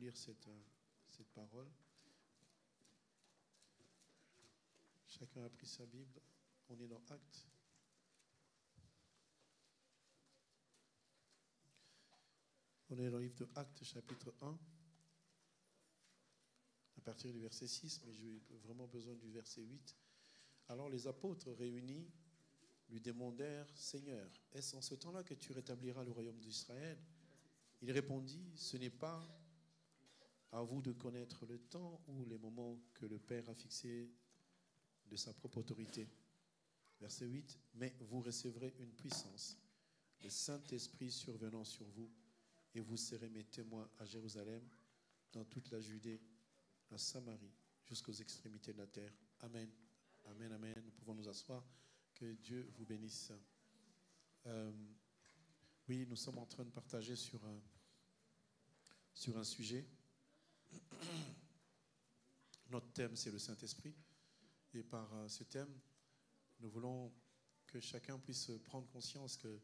lire cette parole. Chacun a pris sa Bible. On est dans Actes. On est dans le livre de Actes, chapitre 1, à partir du verset 6, mais j'ai vraiment besoin du verset 8. Alors les apôtres réunis lui demandèrent, « Seigneur, est-ce en ce temps-là que tu rétabliras le royaume d'Israël ?» Il répondit, « Ce n'est pas à vous de connaître le temps ou les moments que le Père a fixés de sa propre autorité. » Verset 8, « Mais vous recevrez une puissance, le Saint-Esprit survenant sur vous, et vous serez mes témoins à Jérusalem, dans toute la Judée, la Samarie, jusqu'aux extrémités de la terre. Amen. Amen, amen. Nous pouvons nous asseoir. Que Dieu vous bénisse. Oui, nous sommes en train de partager sur un sujet. Notre thème, c'est le Saint-Esprit. Et par ce thème, nous voulons que chacun puisse prendre conscience que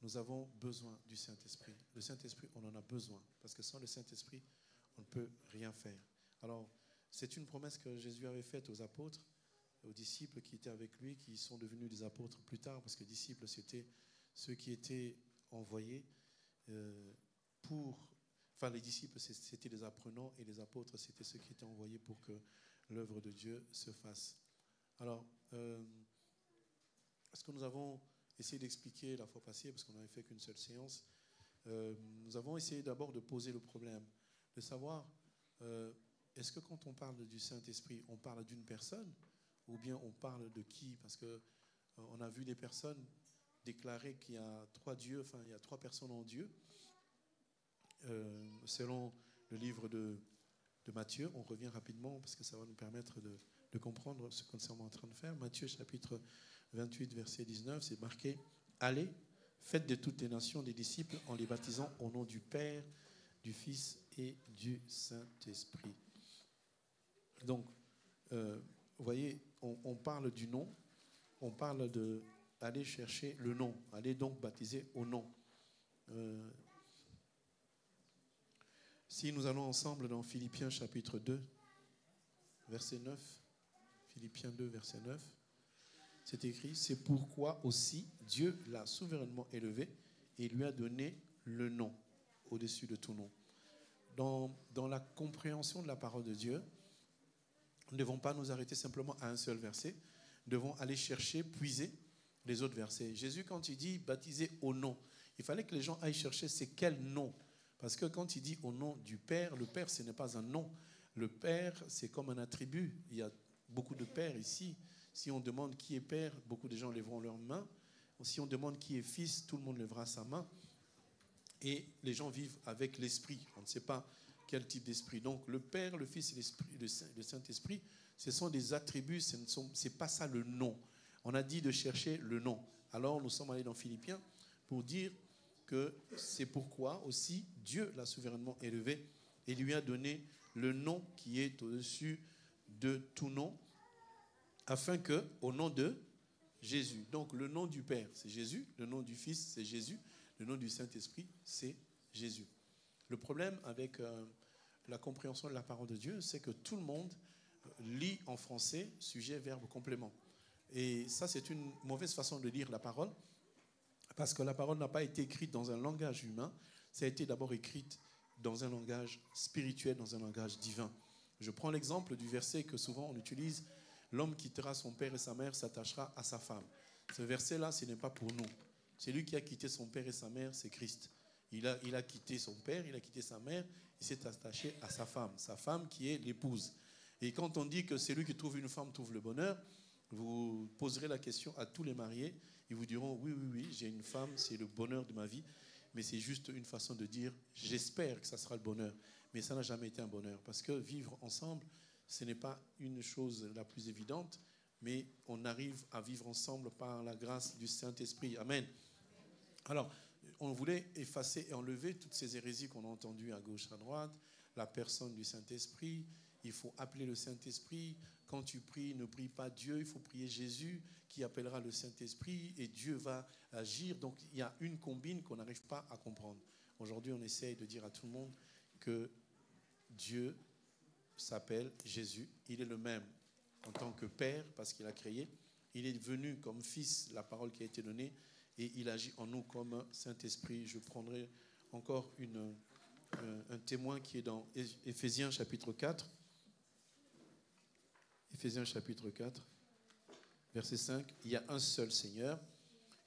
nous avons besoin du Saint-Esprit. Le Saint-Esprit, on en a besoin. Parce que sans le Saint-Esprit, on ne peut rien faire. Alors, c'est une promesse que Jésus avait faite aux apôtres, aux disciples qui étaient avec lui, qui sont devenus des apôtres plus tard, parce que les disciples, c'était ceux qui étaient envoyés les disciples, c'était les apprenants, et les apôtres, c'était ceux qui étaient envoyés pour que l'œuvre de Dieu se fasse. Alors, ce que nous avons essayé d'expliquer la fois passée, parce qu'on n'avait fait qu'une seule séance, nous avons essayé d'abord de poser le problème, de savoir, est-ce que quand on parle du Saint-Esprit, on parle d'une personne, ou bien on parle de qui? Parce qu'on a vu des personnes déclarer qu'il y a trois dieux, enfin il y a trois personnes en Dieu. Selon le livre de Matthieu, on revient rapidement parce que ça va nous permettre de comprendre ce que nous sommes en train de faire. Matthieu chapitre 28, verset 19, c'est marqué « Allez, faites de toutes les nations des disciples en les baptisant au nom du Père, du Fils et du Saint-Esprit. » Donc, vous voyez, on parle du nom, on parle d'aller chercher le nom, aller donc baptiser au nom. Si nous allons ensemble dans Philippiens chapitre 2, verset 9, Philippiens 2, verset 9, c'est écrit, « C'est pourquoi aussi Dieu l'a souverainement élevé et lui a donné le nom au-dessus de tout nom. » Dans la compréhension de la parole de Dieu, nous ne devons pas nous arrêter simplement à un seul verset. Nous devons aller chercher, puiser les autres versets. Jésus, quand il dit « baptisez au nom », il fallait que les gens aillent chercher c'est quel nom. Parce que quand il dit au nom du Père, le Père, ce n'est pas un nom. Le Père, c'est comme un attribut. Il y a beaucoup de pères ici. Si on demande qui est Père, beaucoup de gens lèveront leurs mains. Si on demande qui est Fils, tout le monde lèvera sa main. Et les gens vivent avec l'Esprit. On ne sait pas quel type d'esprit. Donc le Père, le Fils et le Saint-Esprit, ce sont des attributs, ce n'est pas ça le nom. On a dit de chercher le nom. Alors nous sommes allés dans Philippiens pour dire que c'est pourquoi aussi Dieu l'a souverainement élevé et lui a donné le nom qui est au-dessus de tout nom, afin que, au nom de Jésus, donc le nom du Père, c'est Jésus, le nom du Fils, c'est Jésus, le nom du Saint-Esprit, c'est Jésus. Le problème avec la compréhension de la parole de Dieu, c'est que tout le monde lit en français sujet, verbe, complément. Et ça, c'est une mauvaise façon de lire la parole, parce que la parole n'a pas été écrite dans un langage humain, ça a été d'abord écrite dans un langage spirituel, dans un langage divin. Je prends l'exemple du verset que souvent on utilise, « L'homme quittera son père et sa mère, s'attachera à sa femme ». Ce verset-là, ce n'est pas pour nous. C'est lui qui a quitté son père et sa mère, c'est Christ. Il a quitté son père, il a quitté sa mère, il s'est attaché à sa femme qui est l'épouse. Et quand on dit que c'est lui qui trouve une femme, trouve le bonheur, vous poserez la question à tous les mariés, ils vous diront, oui, j'ai une femme, c'est le bonheur de ma vie, mais c'est juste une façon de dire, j'espère que ça sera le bonheur. Mais ça n'a jamais été un bonheur, parce que vivre ensemble, ce n'est pas une chose la plus évidente, mais on arrive à vivre ensemble par la grâce du Saint-Esprit. Amen. Alors, on voulait effacer et enlever toutes ces hérésies qu'on a entendues à gauche, à droite, la personne du Saint-Esprit, il faut appeler le Saint-Esprit. Quand tu pries, ne prie pas Dieu, il faut prier Jésus qui appellera le Saint-Esprit et Dieu va agir. Donc, il y a une combine qu'on n'arrive pas à comprendre. Aujourd'hui, on essaye de dire à tout le monde que Dieu s'appelle Jésus. Il est le même en tant que Père, parce qu'il a créé. Il est venu comme Fils, la parole qui a été donnée, et il agit en nous comme Saint-Esprit. Je prendrai encore un témoin qui est dans Éphésiens chapitre 4. Éphésiens chapitre 4, verset 5. Il y a un seul Seigneur,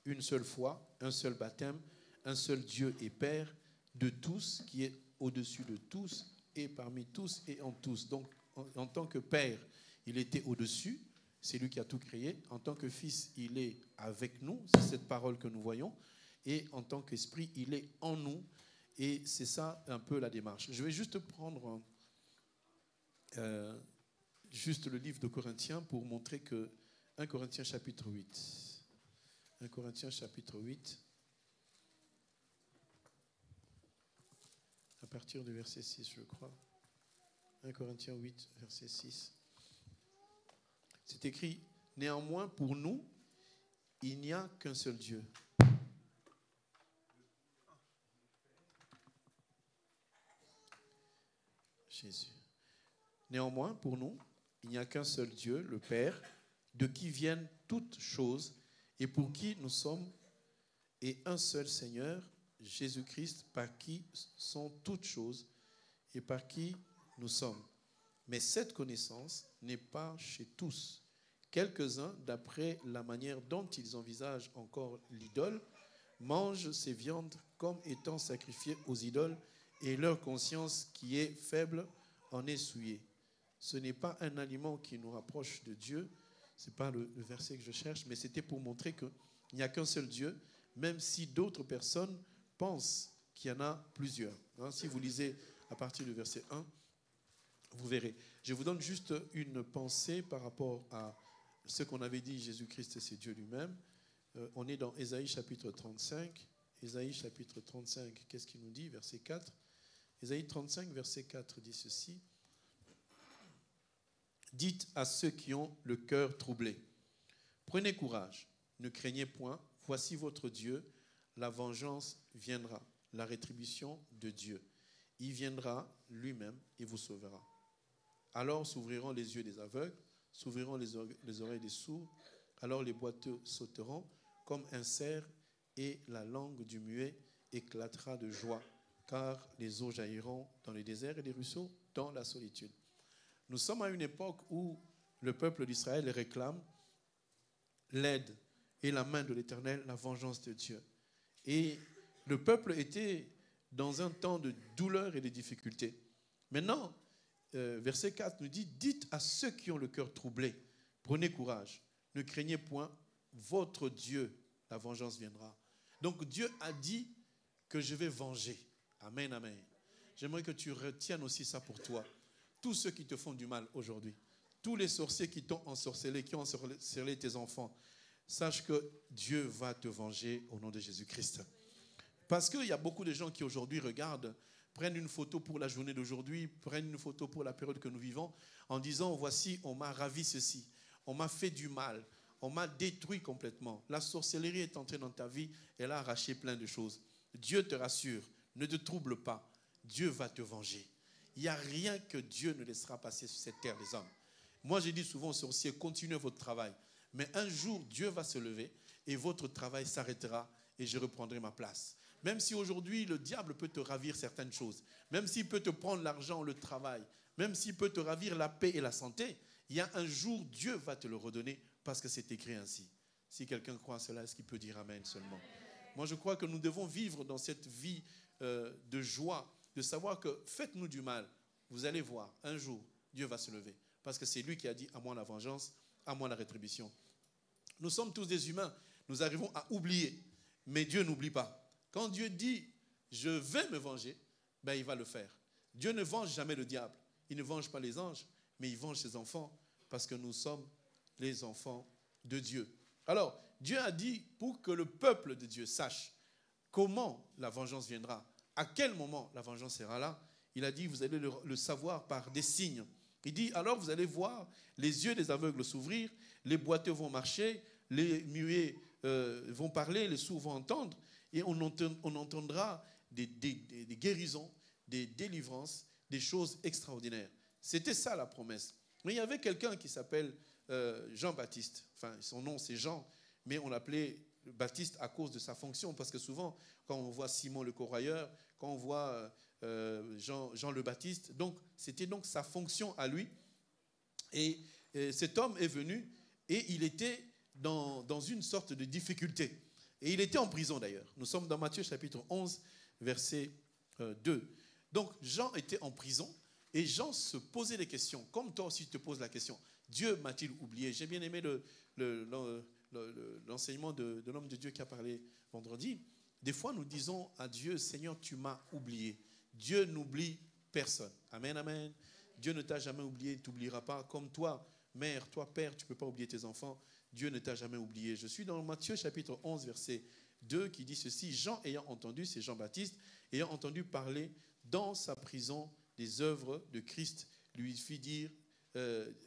une seule foi, un seul baptême, un seul Dieu et Père de tous, qui est au-dessus de tous et parmi tous et en tous. Donc, en tant que Père, il était au-dessus, c'est lui qui a tout créé. En tant que Fils, il est avec nous, c'est cette parole que nous voyons. Et en tant qu'Esprit, il est en nous. Et c'est ça un peu la démarche. Je vais juste prendre juste le livre de Corinthiens pour montrer que 1 Corinthiens chapitre 8. 1 Corinthiens chapitre 8. À partir du verset 6, je crois. 1 Corinthiens 8, verset 6. C'est écrit, « Néanmoins, pour nous, il n'y a qu'un seul Dieu. » Jésus. « Néanmoins, pour nous, il n'y a qu'un seul Dieu, le Père, de qui viennent toutes choses et pour qui nous sommes, et un seul Seigneur, Jésus-Christ, par qui sont toutes choses et par qui nous sommes. Mais cette connaissance n'est pas chez tous. Quelques-uns, d'après la manière dont ils envisagent encore l'idole, mangent ces viandes comme étant sacrifiées aux idoles et leur conscience qui est faible en est souillée. Ce n'est pas un aliment qui nous rapproche de Dieu. Ce n'est pas le verset que je cherche, mais c'était pour montrer qu'il n'y a qu'un seul Dieu, même si d'autres personnes pensent qu'il y en a plusieurs. Si vous lisez à partir du verset 1, vous verrez. Je vous donne juste une pensée par rapport à ce qu'on avait dit, Jésus-Christ, c'est Dieu lui-même. On est dans Ésaïe chapitre 35. Ésaïe chapitre 35, qu'est-ce qu'il nous dit? Verset 4. Ésaïe 35, verset 4 dit ceci. Dites à ceux qui ont le cœur troublé, prenez courage, ne craignez point, voici votre Dieu, la vengeance viendra, la rétribution de Dieu. Il viendra lui-même et vous sauvera. Alors s'ouvriront les yeux des aveugles, s'ouvriront les oreilles des sourds, alors les boiteux sauteront comme un cerf et la langue du muet éclatera de joie, car les eaux jailliront dans les déserts et les ruisseaux dans la solitude. Nous sommes à une époque où le peuple d'Israël réclame l'aide et la main de l'Éternel, la vengeance de Dieu. Et le peuple était dans un temps de douleur et de difficulté. Maintenant, verset 4 nous dit, « Dites à ceux qui ont le cœur troublé, prenez courage, ne craignez point, votre Dieu, la vengeance viendra. » Donc Dieu a dit que je vais venger. Amen, amen. J'aimerais que tu retiennes aussi ça pour toi. Tous ceux qui te font du mal aujourd'hui, tous les sorciers qui t'ont ensorcelé, qui ont ensorcelé tes enfants, sache que Dieu va te venger au nom de Jésus-Christ. Parce qu'il y a beaucoup de gens qui aujourd'hui regardent, prennent une photo pour la journée d'aujourd'hui, prennent une photo pour la période que nous vivons, en disant, voici, on m'a ravi ceci, on m'a fait du mal, on m'a détruit complètement. La sorcellerie est entrée dans ta vie, elle a arraché plein de choses. Dieu te rassure, ne te trouble pas, Dieu va te venger. Il n'y a rien que Dieu ne laissera passer sur cette terre des hommes. Moi, je dis souvent aux sorciers, continuez votre travail. Mais un jour, Dieu va se lever et votre travail s'arrêtera et je reprendrai ma place. Même si aujourd'hui, le diable peut te ravir certaines choses, même s'il peut te prendre l'argent, le travail, même s'il peut te ravir la paix et la santé, il y a un jour, Dieu va te le redonner parce que c'est écrit ainsi. Si quelqu'un croit à cela, est-ce qu'il peut dire Amen seulement? Moi, je crois que nous devons vivre dans cette vie de joie, de savoir que faites-nous du mal, vous allez voir, un jour, Dieu va se lever. Parce que c'est lui qui a dit, à moi la vengeance, à moi la rétribution. Nous sommes tous des humains, nous arrivons à oublier, mais Dieu n'oublie pas. Quand Dieu dit, je vais me venger, ben il va le faire. Dieu ne venge jamais le diable, il ne venge pas les anges, mais il venge ses enfants, parce que nous sommes les enfants de Dieu. Alors, Dieu a dit, pour que le peuple de Dieu sache comment la vengeance viendra, à quel moment la vengeance sera là, il a dit, vous allez le savoir par des signes. Il dit, alors vous allez voir les yeux des aveugles s'ouvrir, les boiteux vont marcher, les muets vont parler, les sourds vont entendre, et on entendra des guérisons, des délivrances, des choses extraordinaires. C'était ça la promesse. Mais il y avait quelqu'un qui s'appelle Jean-Baptiste. Enfin, son nom c'est Jean, mais on l'appelait Baptiste à cause de sa fonction. Parce que souvent, quand on voit Simon le courroyeur, quand on voit Jean le Baptiste, donc c'était donc sa fonction à lui. Et cet homme est venu et il était dans une sorte de difficulté. Et il était en prison d'ailleurs. Nous sommes dans Matthieu chapitre 11, verset 2. Donc Jean était en prison et Jean se posait des questions. Comme toi aussi tu te poses la question, Dieu m'a-t-il oublié? J'ai bien aimé l'enseignement de l'homme de Dieu qui a parlé vendredi. Des fois nous disons à Dieu, Seigneur, tu m'as oublié. Dieu n'oublie personne. Amen, amen. Dieu ne t'a jamais oublié, il ne t'oubliera pas. Comme toi, mère, toi, père, tu ne peux pas oublier tes enfants. Dieu ne t'a jamais oublié. Je suis dans Matthieu chapitre 11, verset 2, qui dit ceci. Jean ayant entendu, c'est Jean-Baptiste, ayant entendu parler dans sa prison des œuvres de Christ, lui fit dire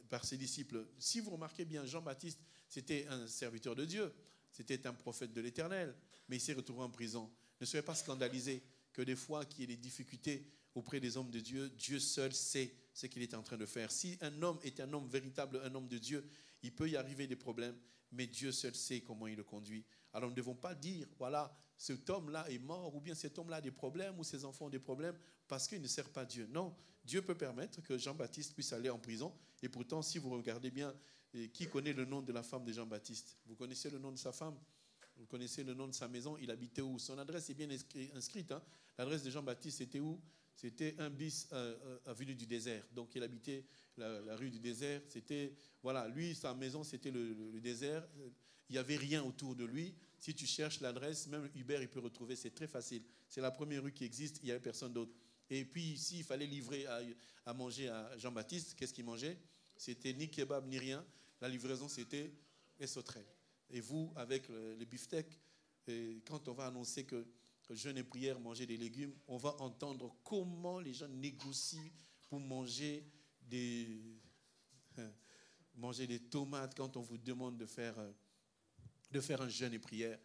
par ses disciples. Si vous remarquez bien, Jean-Baptiste, c'était un serviteur de Dieu, c'était un prophète de l'Éternel, mais il s'est retrouvé en prison. Ne soyez pas scandalisés que des fois qu'il y ait des difficultés auprès des hommes de Dieu, Dieu seul sait ce qu'il est en train de faire. Si un homme est un homme véritable, un homme de Dieu, il peut y arriver des problèmes, mais Dieu seul sait comment il le conduit. Alors nous ne devons pas dire, voilà, cet homme-là est mort, ou bien cet homme-là a des problèmes, ou ses enfants ont des problèmes, parce qu'il ne sert pas Dieu. Non, Dieu peut permettre que Jean-Baptiste puisse aller en prison. Et pourtant, si vous regardez bien, qui connaît le nom de la femme de Jean-Baptiste? Vous connaissez le nom de sa femme? Vous connaissez le nom de sa maison? Il habitait où? Son adresse est bien inscrite. Hein? L'adresse de Jean-Baptiste, c'était où? C'était 1 bis avenue du désert. Donc il habitait la rue du désert. C'était, voilà, lui, sa maison, c'était le désert. Il n'y avait rien autour de lui. Si tu cherches l'adresse, même Hubert, il peut retrouver. C'est très facile. C'est la première rue qui existe. Il n'y avait personne d'autre. Et puis ici, il fallait livrer à manger à Jean-Baptiste. Qu'est-ce qu'il mangeait? C'était ni kebab, ni rien. La livraison, c'était les sauterelles. Et vous, avec le beefsteak, quand on va annoncer que jeûne et prière, manger des légumes, on va entendre comment les gens négocient pour manger des tomates quand on vous demande de faire un jeûne et prière.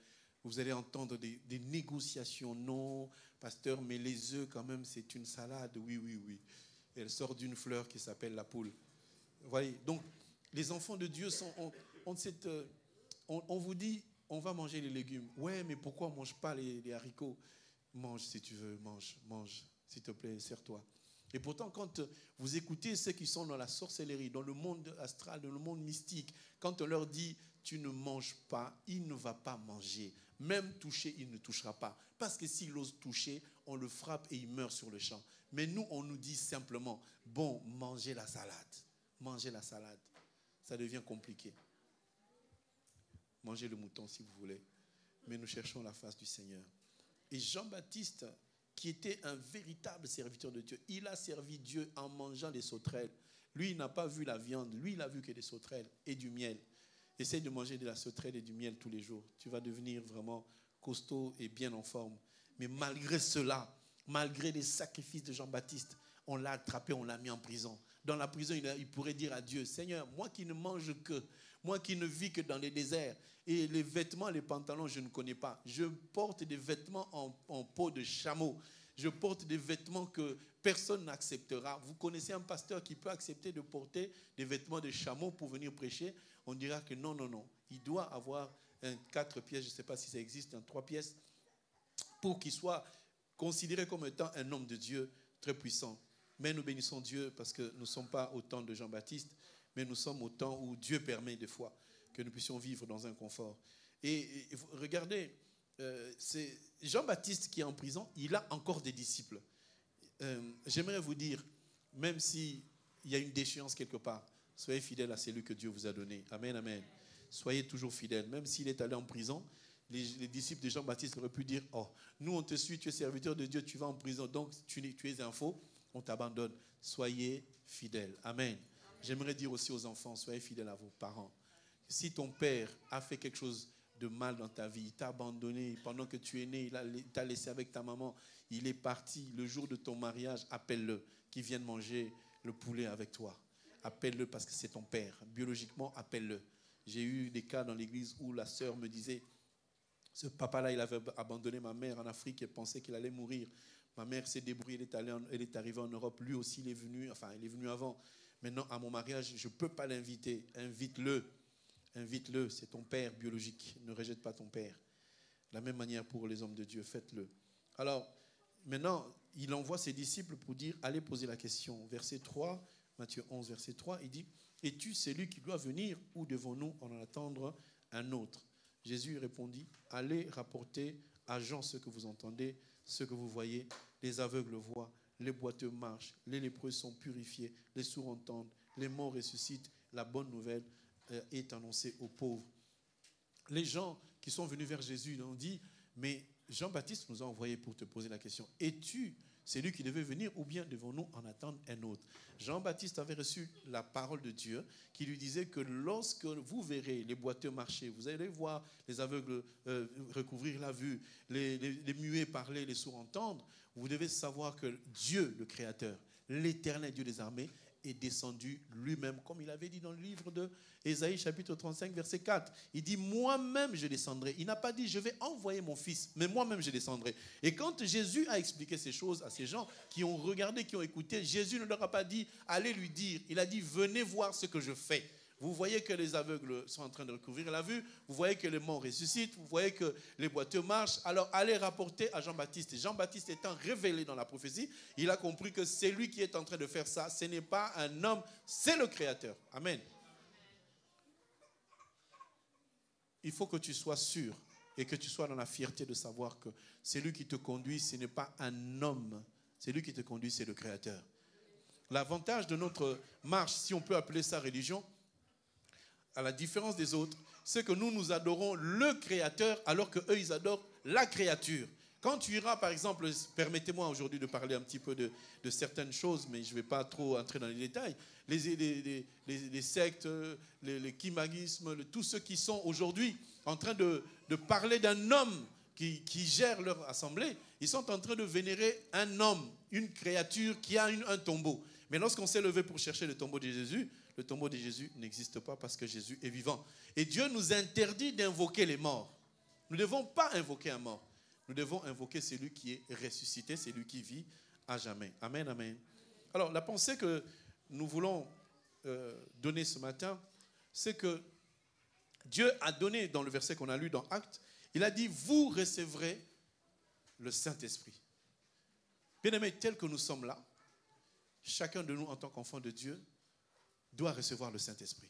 Vous allez entendre des négociations. Non, pasteur, mais les œufs quand même, c'est une salade. Oui, oui, oui. Elle sort d'une fleur qui s'appelle la poule. Vous voyez, donc les enfants de Dieu ont cette... on vous dit, on va manger les légumes. Ouais, mais pourquoi on ne mange pas les haricots? Mange si tu veux, mange, s'il te plaît, sers-toi. Et pourtant, quand vous écoutez ceux qui sont dans la sorcellerie, dans le monde astral, dans le monde mystique, quand on leur dit, tu ne manges pas, il ne va pas manger. Même toucher, il ne touchera pas. Parce que s'il ose toucher, on le frappe et il meurt sur le champ. Mais nous, on nous dit simplement, bon, mangez la salade. Mangez la salade. Ça devient compliqué. Mangez le mouton si vous voulez. Mais nous cherchons la face du Seigneur. Et Jean-Baptiste, qui était un véritable serviteur de Dieu, il a servi Dieu en mangeant des sauterelles. Lui, il n'a pas vu la viande. Lui, il n'a vu que des sauterelles et du miel. Essaye de manger de la sauterelle et du miel tous les jours. Tu vas devenir vraiment costaud et bien en forme. Mais malgré cela, malgré les sacrifices de Jean-Baptiste, on l'a attrapé, on l'a mis en prison. Dans la prison, il pourrait dire à Dieu, Seigneur, moi qui ne mange que, moi qui ne vis que dans les déserts, et les vêtements, les pantalons, je ne connais pas. Je porte des vêtements en peau de chameau. Je porte des vêtements que personne n'acceptera. Vous connaissez un pasteur qui peut accepter de porter des vêtements de chameau pour venir prêcher? On dira que non, non, non. Il doit avoir un 4 pièces, je ne sais pas si ça existe, un 3 pièces, pour qu'il soit considéré comme étant un homme de Dieu très puissant. Mais nous bénissons Dieu parce que nous ne sommes pas au temps de Jean-Baptiste, mais nous sommes au temps où Dieu permet des fois que nous puissions vivre dans un confort. Et regardez, c'est Jean-Baptiste qui est en prison, il a encore des disciples. J'aimerais vous dire, même s'il y a une déchéance quelque part, soyez fidèles à celui que Dieu vous a donné. Amen, amen. Soyez toujours fidèles. Même s'il est allé en prison, les disciples de Jean-Baptiste auraient pu dire, oh, nous on te suit, tu es serviteur de Dieu, tu vas en prison, donc tu es un faux, on t'abandonne. Soyez fidèles. Amen. J'aimerais dire aussi aux enfants, soyez fidèles à vos parents. Si ton père a fait quelque chose de mal dans ta vie, il t'a abandonné pendant que tu es né, il t'a laissé avec ta maman, il est parti, le jour de ton mariage, appelle-le, qu'il vienne manger le poulet avec toi. Appelle-le parce que c'est ton père. Biologiquement, appelle-le. J'ai eu des cas dans l'église où la sœur me disait, ce papa-là, il avait abandonné ma mère en Afrique et pensait qu'il allait mourir Ma mère s'est débrouillée, elle est arrivée en Europe. Lui aussi, il est venu avant. Maintenant, à mon mariage, je ne peux pas l'inviter. Invite-le. Invite-le. C'est ton père biologique. Ne rejette pas ton père. De la même manière pour les hommes de Dieu, faites-le. Alors, maintenant, il envoie ses disciples pour dire, allez poser la question. Verset 3, Matthieu 11, verset 3, il dit, es-tu celui qui doit venir ou devons-nous en attendre un autre? Jésus répondit, allez rapporter à Jean ce que vous entendez, ce que vous voyez. Les aveugles voient, les boiteux marchent, les lépreux sont purifiés, les sourds entendent, les morts ressuscitent. La bonne nouvelle est annoncée aux pauvres. Les gens qui sont venus vers Jésus ils ont dit, mais Jean-Baptiste nous a envoyés pour te poser la question, es-tu celui qui devait venir ou bien devons-nous en attendre un autre? Jean-Baptiste avait reçu la parole de Dieu qui lui disait que lorsque vous verrez les boiteux marcher, vous allez voir les aveugles recouvrir la vue, les muets parler, les sourds entendre, vous devez savoir que Dieu, le Créateur, l'éternel Dieu des armées, est descendu lui-même, comme il avait dit dans le livre de Ésaïe, chapitre 35, verset 4. Il dit, moi-même je descendrai. Il n'a pas dit, je vais envoyer mon fils, mais moi-même je descendrai. Et quand Jésus a expliqué ces choses à ces gens qui ont regardé, qui ont écouté, Jésus ne leur a pas dit, allez lui dire. Il a dit, venez voir ce que je fais. Vous voyez que les aveugles sont en train de recouvrir la vue, vous voyez que les morts ressuscitent, vous voyez que les boiteux marchent, alors allez rapporter à Jean-Baptiste. Jean-Baptiste étant révélé dans la prophétie, il a compris que c'est lui qui est en train de faire ça, ce n'est pas un homme, c'est le Créateur. Amen. Il faut que tu sois sûr et que tu sois dans la fierté de savoir que c'est lui qui te conduit, ce n'est pas un homme, c'est lui qui te conduit, c'est le Créateur. L'avantage de notre marche, si on peut appeler ça religion, à la différence des autres, c'est que nous adorons le Créateur alors qu'eux, ils adorent la créature. Quand tu iras, par exemple, permettez-moi aujourd'hui de parler un petit peu de certaines choses, mais je ne vais pas trop entrer dans les détails. Les sectes, les kimagismes, tous ceux qui sont aujourd'hui en train de parler d'un homme qui gère leur assemblée, ils sont en train de vénérer un homme, une créature qui a un tombeau. Mais lorsqu'on s'est levé pour chercher le tombeau de Jésus n'existe pas parce que Jésus est vivant. Et Dieu nous interdit d'invoquer les morts. Nous ne devons pas invoquer un mort. Nous devons invoquer celui qui est ressuscité, celui qui vit à jamais. Amen, amen. Alors, la pensée que nous voulons donner ce matin, c'est que Dieu a donné, dans le verset qu'on a lu dans Actes, il a dit, vous recevrez le Saint-Esprit. Bien-aimés, tel que nous sommes là, chacun de nous, en tant qu'enfant de Dieu, doit recevoir le Saint-Esprit.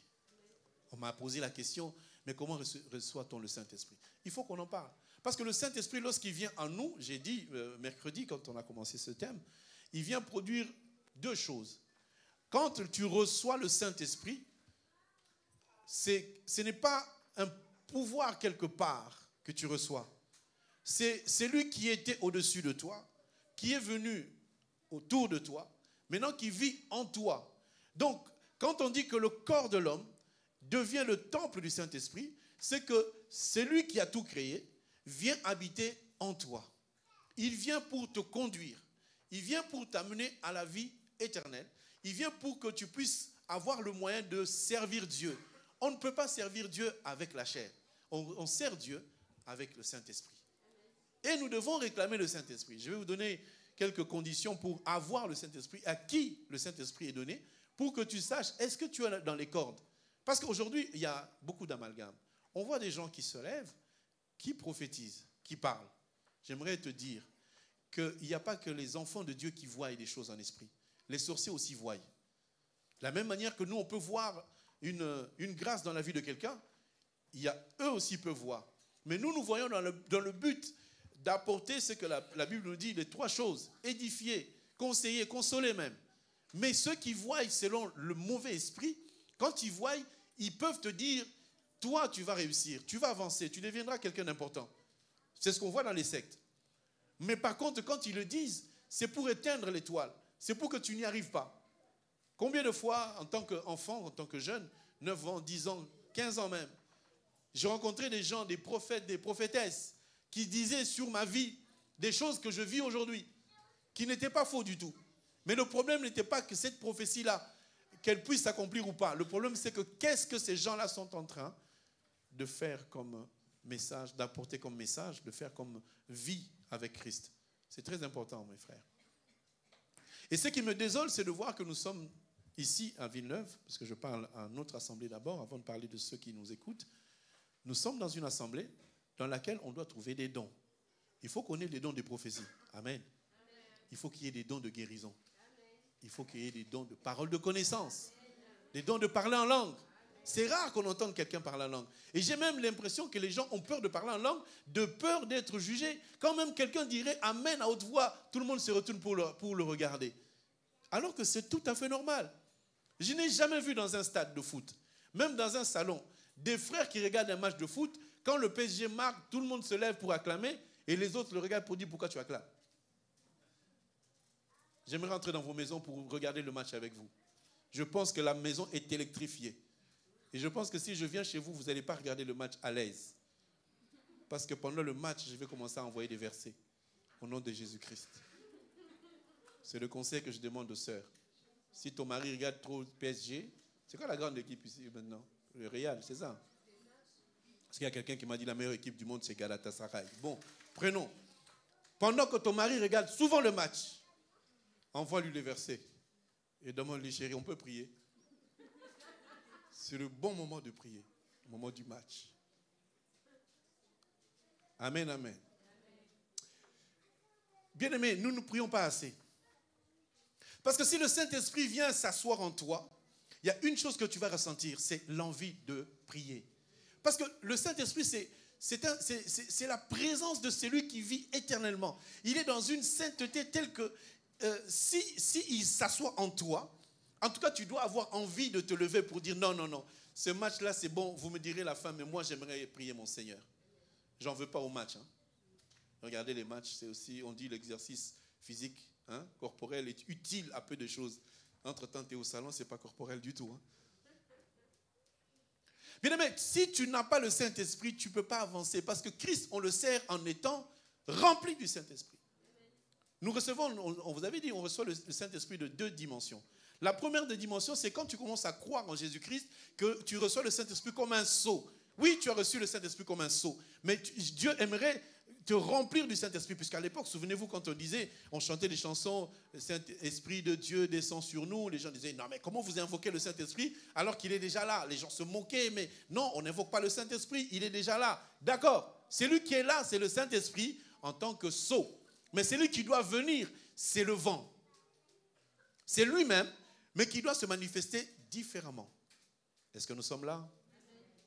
On m'a posé la question, mais comment reçoit-on le Saint-Esprit? Il faut qu'on en parle. Parce que le Saint-Esprit, lorsqu'il vient en nous, j'ai dit mercredi, quand on a commencé ce thème, il vient produire deux choses. Quand tu reçois le Saint-Esprit, ce n'est pas un pouvoir quelque part que tu reçois. C'est lui qui était au-dessus de toi, qui est venu autour de toi, maintenant qui vit en toi. Donc, quand on dit que le corps de l'homme devient le temple du Saint-Esprit, c'est que c'est lui qui a tout créé, vient habiter en toi. Il vient pour te conduire. Il vient pour t'amener à la vie éternelle. Il vient pour que tu puisses avoir le moyen de servir Dieu. On ne peut pas servir Dieu avec la chair. On sert Dieu avec le Saint-Esprit. Et nous devons réclamer le Saint-Esprit. Je vais vous donner quelques conditions pour avoir le Saint-Esprit, à qui le Saint-Esprit est donné, pour que tu saches, est-ce que tu es dans les cordes? Parce qu'aujourd'hui, il y a beaucoup d'amalgames. On voit des gens qui se lèvent, qui prophétisent, qui parlent. J'aimerais te dire qu'il n'y a pas que les enfants de Dieu qui voient des choses en esprit. Les sorciers aussi voient. De la même manière que nous, on peut voir une grâce dans la vie de quelqu'un, eux aussi peuvent voir. Mais nous voyons dans le but d'apporter ce que la Bible nous dit, les trois choses: édifier, conseiller, consoler même. Mais ceux qui voient selon le mauvais esprit, quand ils voient, ils peuvent te dire, toi tu vas réussir, tu vas avancer, tu deviendras quelqu'un d'important. C'est ce qu'on voit dans les sectes. Mais par contre, quand ils le disent, c'est pour éteindre l'étoile, c'est pour que tu n'y arrives pas. Combien de fois, en tant qu'enfant, en tant que jeune, 9 ans, 10 ans, 15 ans même, j'ai rencontré des gens, des prophètes, des prophétesses, qui disaient sur ma vie des choses que je vis aujourd'hui, qui n'étaient pas faux du tout. Mais le problème n'était pas que cette prophétie-là, qu'elle puisse s'accomplir ou pas. Le problème, c'est que qu'est-ce que ces gens-là sont en train de faire comme message, d'apporter comme message, de faire comme vie avec Christ. C'est très important, mes frères. Et ce qui me désole, c'est de voir que nous sommes ici à Villeneuve, parce que je parle à notre assemblée d'abord, avant de parler de ceux qui nous écoutent. Nous sommes dans une assemblée dans laquelle on doit trouver des dons. Il faut qu'on ait des dons de prophétie. Amen. Il faut qu'il y ait des dons de guérison. Il faut qu'il y ait des dons de parole de connaissance. Des dons de parler en langue. C'est rare qu'on entende quelqu'un parler en langue. Et j'ai même l'impression que les gens ont peur de parler en langue, de peur d'être jugés. Quand même quelqu'un dirait « Amen » à haute voix, tout le monde se retourne pour le regarder. Alors que c'est tout à fait normal. Je n'ai jamais vu dans un stade de foot, même dans un salon, des frères qui regardent un match de foot, quand le PSG marque, tout le monde se lève pour acclamer et les autres le regardent pour dire pourquoi tu acclames. J'aimerais rentrer dans vos maisons pour regarder le match avec vous. Je pense que la maison est électrifiée. Et je pense que si je viens chez vous, vous n'allez pas regarder le match à l'aise. Parce que pendant le match, je vais commencer à envoyer des versets au nom de Jésus-Christ. C'est le conseil que je demande aux sœurs. Si ton mari regarde trop PSG, c'est quoi la grande équipe ici maintenant? Le Real, c'est ça? Parce qu'il y a quelqu'un qui m'a dit la meilleure équipe du monde, c'est Galatasaray. Bon, prenons. Pendant que ton mari regarde souvent le match, envoie-lui les versets. Et demande-lui, chérie, on peut prier? C'est le bon moment de prier, le moment du match. Amen, amen. Bien-aimés, nous ne prions pas assez. Parce que si le Saint-Esprit vient s'asseoir en toi, il y a une chose que tu vas ressentir, c'est l'envie de prier. Parce que le Saint-Esprit, c'est la présence de celui qui vit éternellement. Il est dans une sainteté telle que si il s'assoit en toi, en tout cas, tu dois avoir envie de te lever pour dire non, non, non. Ce match-là, c'est bon, vous me direz la fin, mais moi, j'aimerais prier mon Seigneur. J'en veux pas au match. Hein. Regardez les matchs, c'est aussi, on dit l'exercice physique, hein, corporel est utile à peu de choses. Entre-temps, tu es au salon, ce n'est pas corporel du tout. Hein. Bien aimé, si tu n'as pas le Saint-Esprit, tu ne peux pas avancer. Parce que Christ, on le sert en étant rempli du Saint-Esprit. Nous recevons, on vous avait dit, on reçoit le Saint-Esprit de 2 dimensions. La première des dimensions, c'est quand tu commences à croire en Jésus-Christ que tu reçois le Saint-Esprit comme un sceau. Oui, tu as reçu le Saint-Esprit comme un sceau, mais Dieu aimerait te remplir du Saint-Esprit, puisqu'à l'époque, souvenez-vous, quand on disait, on chantait des chansons, le Saint-Esprit de Dieu descend sur nous, les gens disaient, non mais comment vous invoquez le Saint-Esprit alors qu'il est déjà là? Les gens se moquaient, mais non, on n'invoque pas le Saint-Esprit, il est déjà là. D'accord, c'est lui qui est là, c'est le Saint-Esprit en tant que sceau. Mais c'est lui qui doit venir, c'est le vent. C'est lui-même, mais qui doit se manifester différemment. Est-ce que nous sommes là?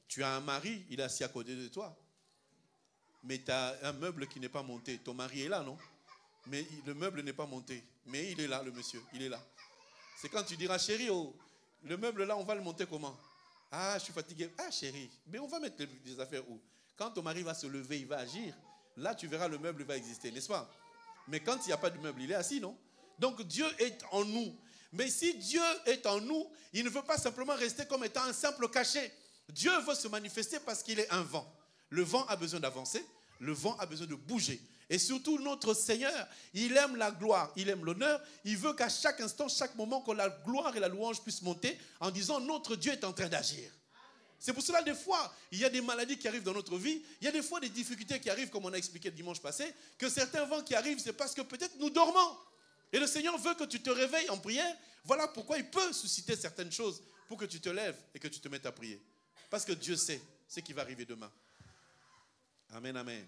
Tu as un mari, il est assis à côté de toi. Mais tu as un meuble qui n'est pas monté. Ton mari est là, non? Mais le meuble n'est pas monté. Mais il est là, le monsieur, il est là. C'est quand tu diras, chérie, oh, le meuble là, on va le monter comment? Ah, je suis fatigué. Ah, chérie, mais on va mettre les affaires où? Quand ton mari va se lever, il va agir. Là, tu verras, le meuble va exister, n'est-ce pas? Mais quand il n'y a pas de meuble, il est assis, non? Donc Dieu est en nous. Mais si Dieu est en nous, il ne veut pas simplement rester comme étant un simple cachet. Dieu veut se manifester parce qu'il est un vent. Le vent a besoin d'avancer, le vent a besoin de bouger. Et surtout, notre Seigneur, il aime la gloire, il aime l'honneur. Il veut qu'à chaque instant, chaque moment, que la gloire et la louange puissent monter en disant, notre Dieu est en train d'agir. C'est pour cela, des fois, il y a des maladies qui arrivent dans notre vie. Il y a des fois des difficultés qui arrivent, comme on a expliqué le dimanche passé, que certains vents qui arrivent, c'est parce que peut-être nous dormons. Et le Seigneur veut que tu te réveilles en prière. Voilà pourquoi il peut susciter certaines choses pour que tu te lèves et que tu te mettes à prier. Parce que Dieu sait ce qui va arriver demain. Amen, amen.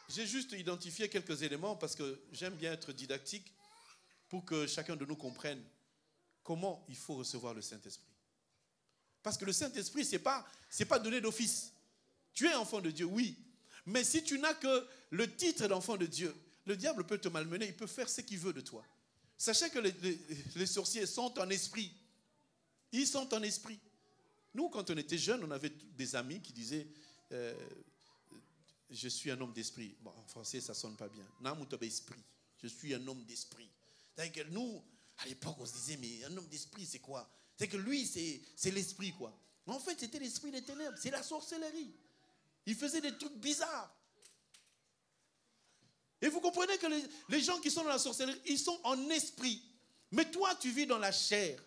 J'ai juste identifié quelques éléments parce que j'aime bien être didactique pour que chacun de nous comprenne comment il faut recevoir le Saint-Esprit. Parce que le Saint-Esprit, ce n'est pas donné d'office. Tu es enfant de Dieu, oui. Mais si tu n'as que le titre d'enfant de Dieu, le diable peut te malmener, il peut faire ce qu'il veut de toi. Sachez que les sorciers sont en esprit. Ils sont en esprit. Nous, quand on était jeunes, on avait des amis qui disaient je suis un homme d'esprit. Bon, en français, ça ne sonne pas bien. Je suis un homme d'esprit. C'est-à-dire que nous, à l'époque, on se disait, mais un homme d'esprit, c'est quoi? C'est que lui, c'est l'esprit, quoi. Mais en fait, c'était l'esprit des ténèbres. C'est la sorcellerie. Il faisait des trucs bizarres. Et vous comprenez que les gens qui sont dans la sorcellerie, ils sont en esprit. Mais toi, tu vis dans la chair.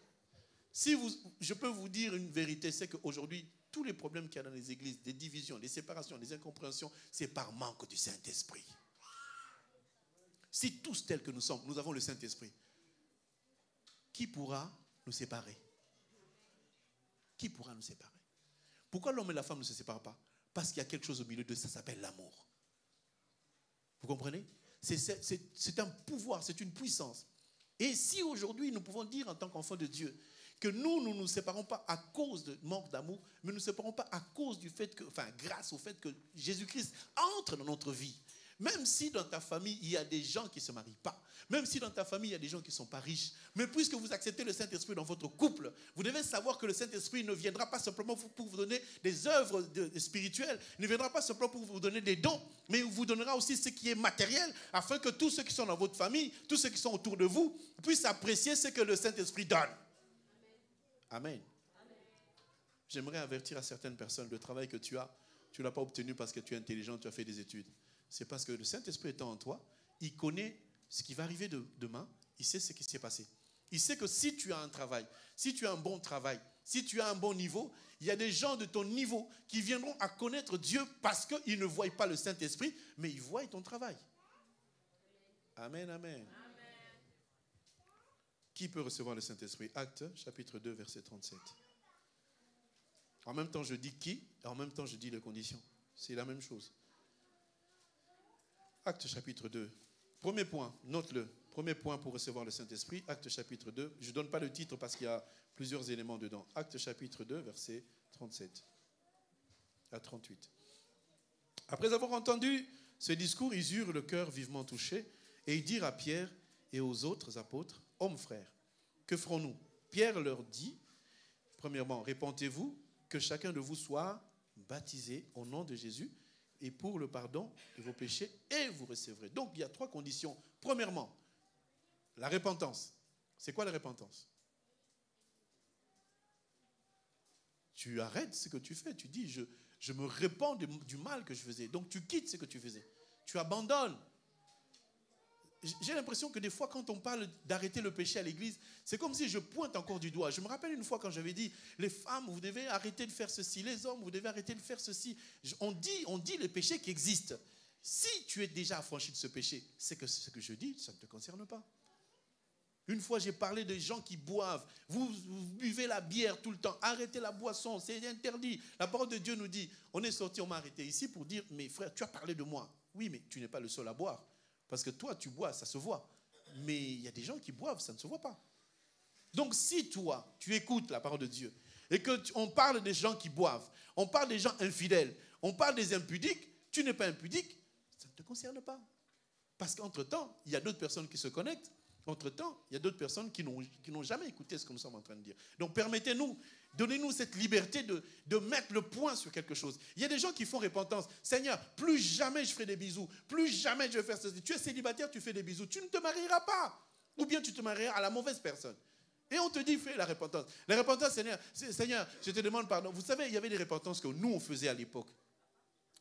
Je peux vous dire une vérité, c'est qu'aujourd'hui, tous les problèmes qu'il y a dans les églises, des divisions, des séparations, des incompréhensions, c'est par manque du Saint-Esprit. Si tous tels que nous sommes, nous avons le Saint-Esprit, qui pourra nous séparer? Qui pourra nous séparer? Pourquoi l'homme et la femme ne se séparent pas? Parce qu'il y a quelque chose au milieu de ça, ça s'appelle l'amour. Vous comprenez? C'est un pouvoir, c'est une puissance. Et si aujourd'hui nous pouvons dire en tant qu'enfants de Dieu que nous ne nous séparons pas à cause de manque d'amour, mais nous ne nous séparons pas à cause du fait que, enfin grâce au fait que Jésus-Christ entre dans notre vie. Même si dans ta famille, il y a des gens qui ne se marient pas, même si dans ta famille, il y a des gens qui ne sont pas riches, mais puisque vous acceptez le Saint-Esprit dans votre couple, vous devez savoir que le Saint-Esprit ne viendra pas simplement pour vous donner des œuvres spirituelles, ne viendra pas simplement pour vous donner des dons, mais il vous donnera aussi ce qui est matériel, afin que tous ceux qui sont dans votre famille, tous ceux qui sont autour de vous, puissent apprécier ce que le Saint-Esprit donne. Amen. J'aimerais avertir à certaines personnes, le travail que tu ne l'as pas obtenu parce que tu es intelligent, tu as fait des études. C'est parce que le Saint-Esprit étant en toi, il connaît ce qui va arriver demain, il sait ce qui s'est passé. Il sait que si tu as un travail, si tu as un bon travail, si tu as un bon niveau, il y a des gens de ton niveau qui viendront à connaître Dieu parce qu'ils ne voient pas le Saint-Esprit, mais ils voient ton travail. Amen, amen. Qui peut recevoir le Saint-Esprit? Actes, chapitre 2, verset 37. En même temps, je dis qui, et en même temps, je dis les conditions. C'est la même chose. Actes chapitre 2. Premier point, note-le. Premier point pour recevoir le Saint-Esprit, Actes chapitre 2. Je ne donne pas le titre parce qu'il y a plusieurs éléments dedans. Actes chapitre 2, verset 37 à 38. Après avoir entendu ce discours, ils eurent le cœur vivement touché et ils dirent à Pierre et aux autres apôtres, « Hommes frères, que ferons-nous » Pierre leur dit, premièrement, « Répentez-vous, que chacun de vous soit baptisé au nom de Jésus et pour le pardon de vos péchés, et vous recevrez. » Donc, il y a 3 conditions. Premièrement, la repentance. C'est quoi la repentance? Tu arrêtes ce que tu fais. Tu dis, je me répands du mal que je faisais. Donc, tu quittes ce que tu faisais. Tu abandonnes. J'ai l'impression que des fois, quand on parle d'arrêter le péché à l'église, c'est comme si je pointe encore du doigt. Je me rappelle une fois quand j'avais dit, les femmes, vous devez arrêter de faire ceci. Les hommes, vous devez arrêter de faire ceci. On dit les péchés qui existent. Si tu es déjà affranchi de ce péché, c'est que ce que je dis, ça ne te concerne pas. Une fois, j'ai parlé de gens qui boivent. Vous buvez la bière tout le temps. Arrêtez la boisson, c'est interdit. La parole de Dieu nous dit, on est sorti, on m'a arrêté ici pour dire, mais frère, tu as parlé de moi. Oui, mais tu n'es pas le seul à boire. Parce que toi, tu bois, ça se voit. Mais il y a des gens qui boivent, ça ne se voit pas. Donc, si toi, tu écoutes la parole de Dieu et qu'on parle des gens qui boivent, on parle des gens infidèles, on parle des impudiques, tu n'es pas impudique, ça ne te concerne pas. Parce qu'entre-temps, il y a d'autres personnes qui se connectent. Entre-temps, il y a d'autres personnes qui n'ont jamais écouté ce que nous sommes en train de dire. Donc, permettez-nous, donnez-nous cette liberté de mettre le point sur quelque chose. Il y a des gens qui font repentance. Seigneur, plus jamais je ferai des bisous. Plus jamais je vais faire ceci. Tu es célibataire, tu fais des bisous. Tu ne te marieras pas. Ou bien tu te marieras à la mauvaise personne. Et on te dit, fais la repentance. La repentance, Seigneur, je te demande pardon. Vous savez, il y avait des repentances que nous, on faisait à l'époque.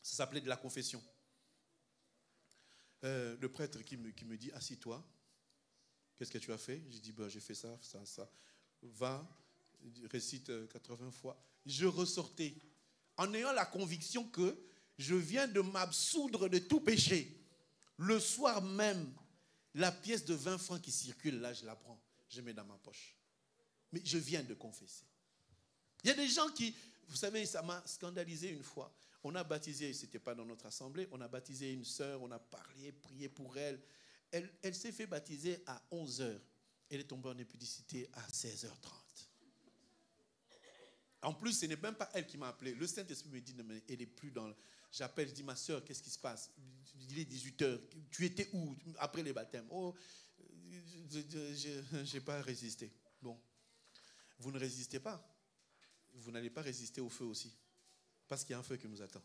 Ça s'appelait de la confession. Le prêtre qui me dit, assis-toi. Qu'est-ce que tu as fait? J'ai dit, j'ai fait ça, ça, ça. Va, récite 80 fois. Je ressortais en ayant la conviction que je viens de m'absoudre de tout péché. Le soir même, la pièce de 20 francs qui circule, là, je la prends. Je mets dans ma poche. Mais je viens de confesser. Il y a des gens qui, vous savez, ça m'a scandalisé une fois. On a baptisé, ce n'était pas dans notre assemblée, on a baptisé une sœur, on a parlé, prié pour elle. Elle s'est fait baptiser à 11h. Elle est tombée en impudicité à 16h30. En plus, ce n'est même pas elle qui m'a appelé. Le Saint-Esprit me dit, non, mais elle n'est plus dans... J'appelle, je dis, ma soeur, qu'est-ce qui se passe? Il est 18h. Tu étais où après les baptêmes? Oh, je n'ai pas résisté. Bon, vous ne résistez pas. Vous n'allez pas résister au feu aussi. Parce qu'il y a un feu qui nous attend.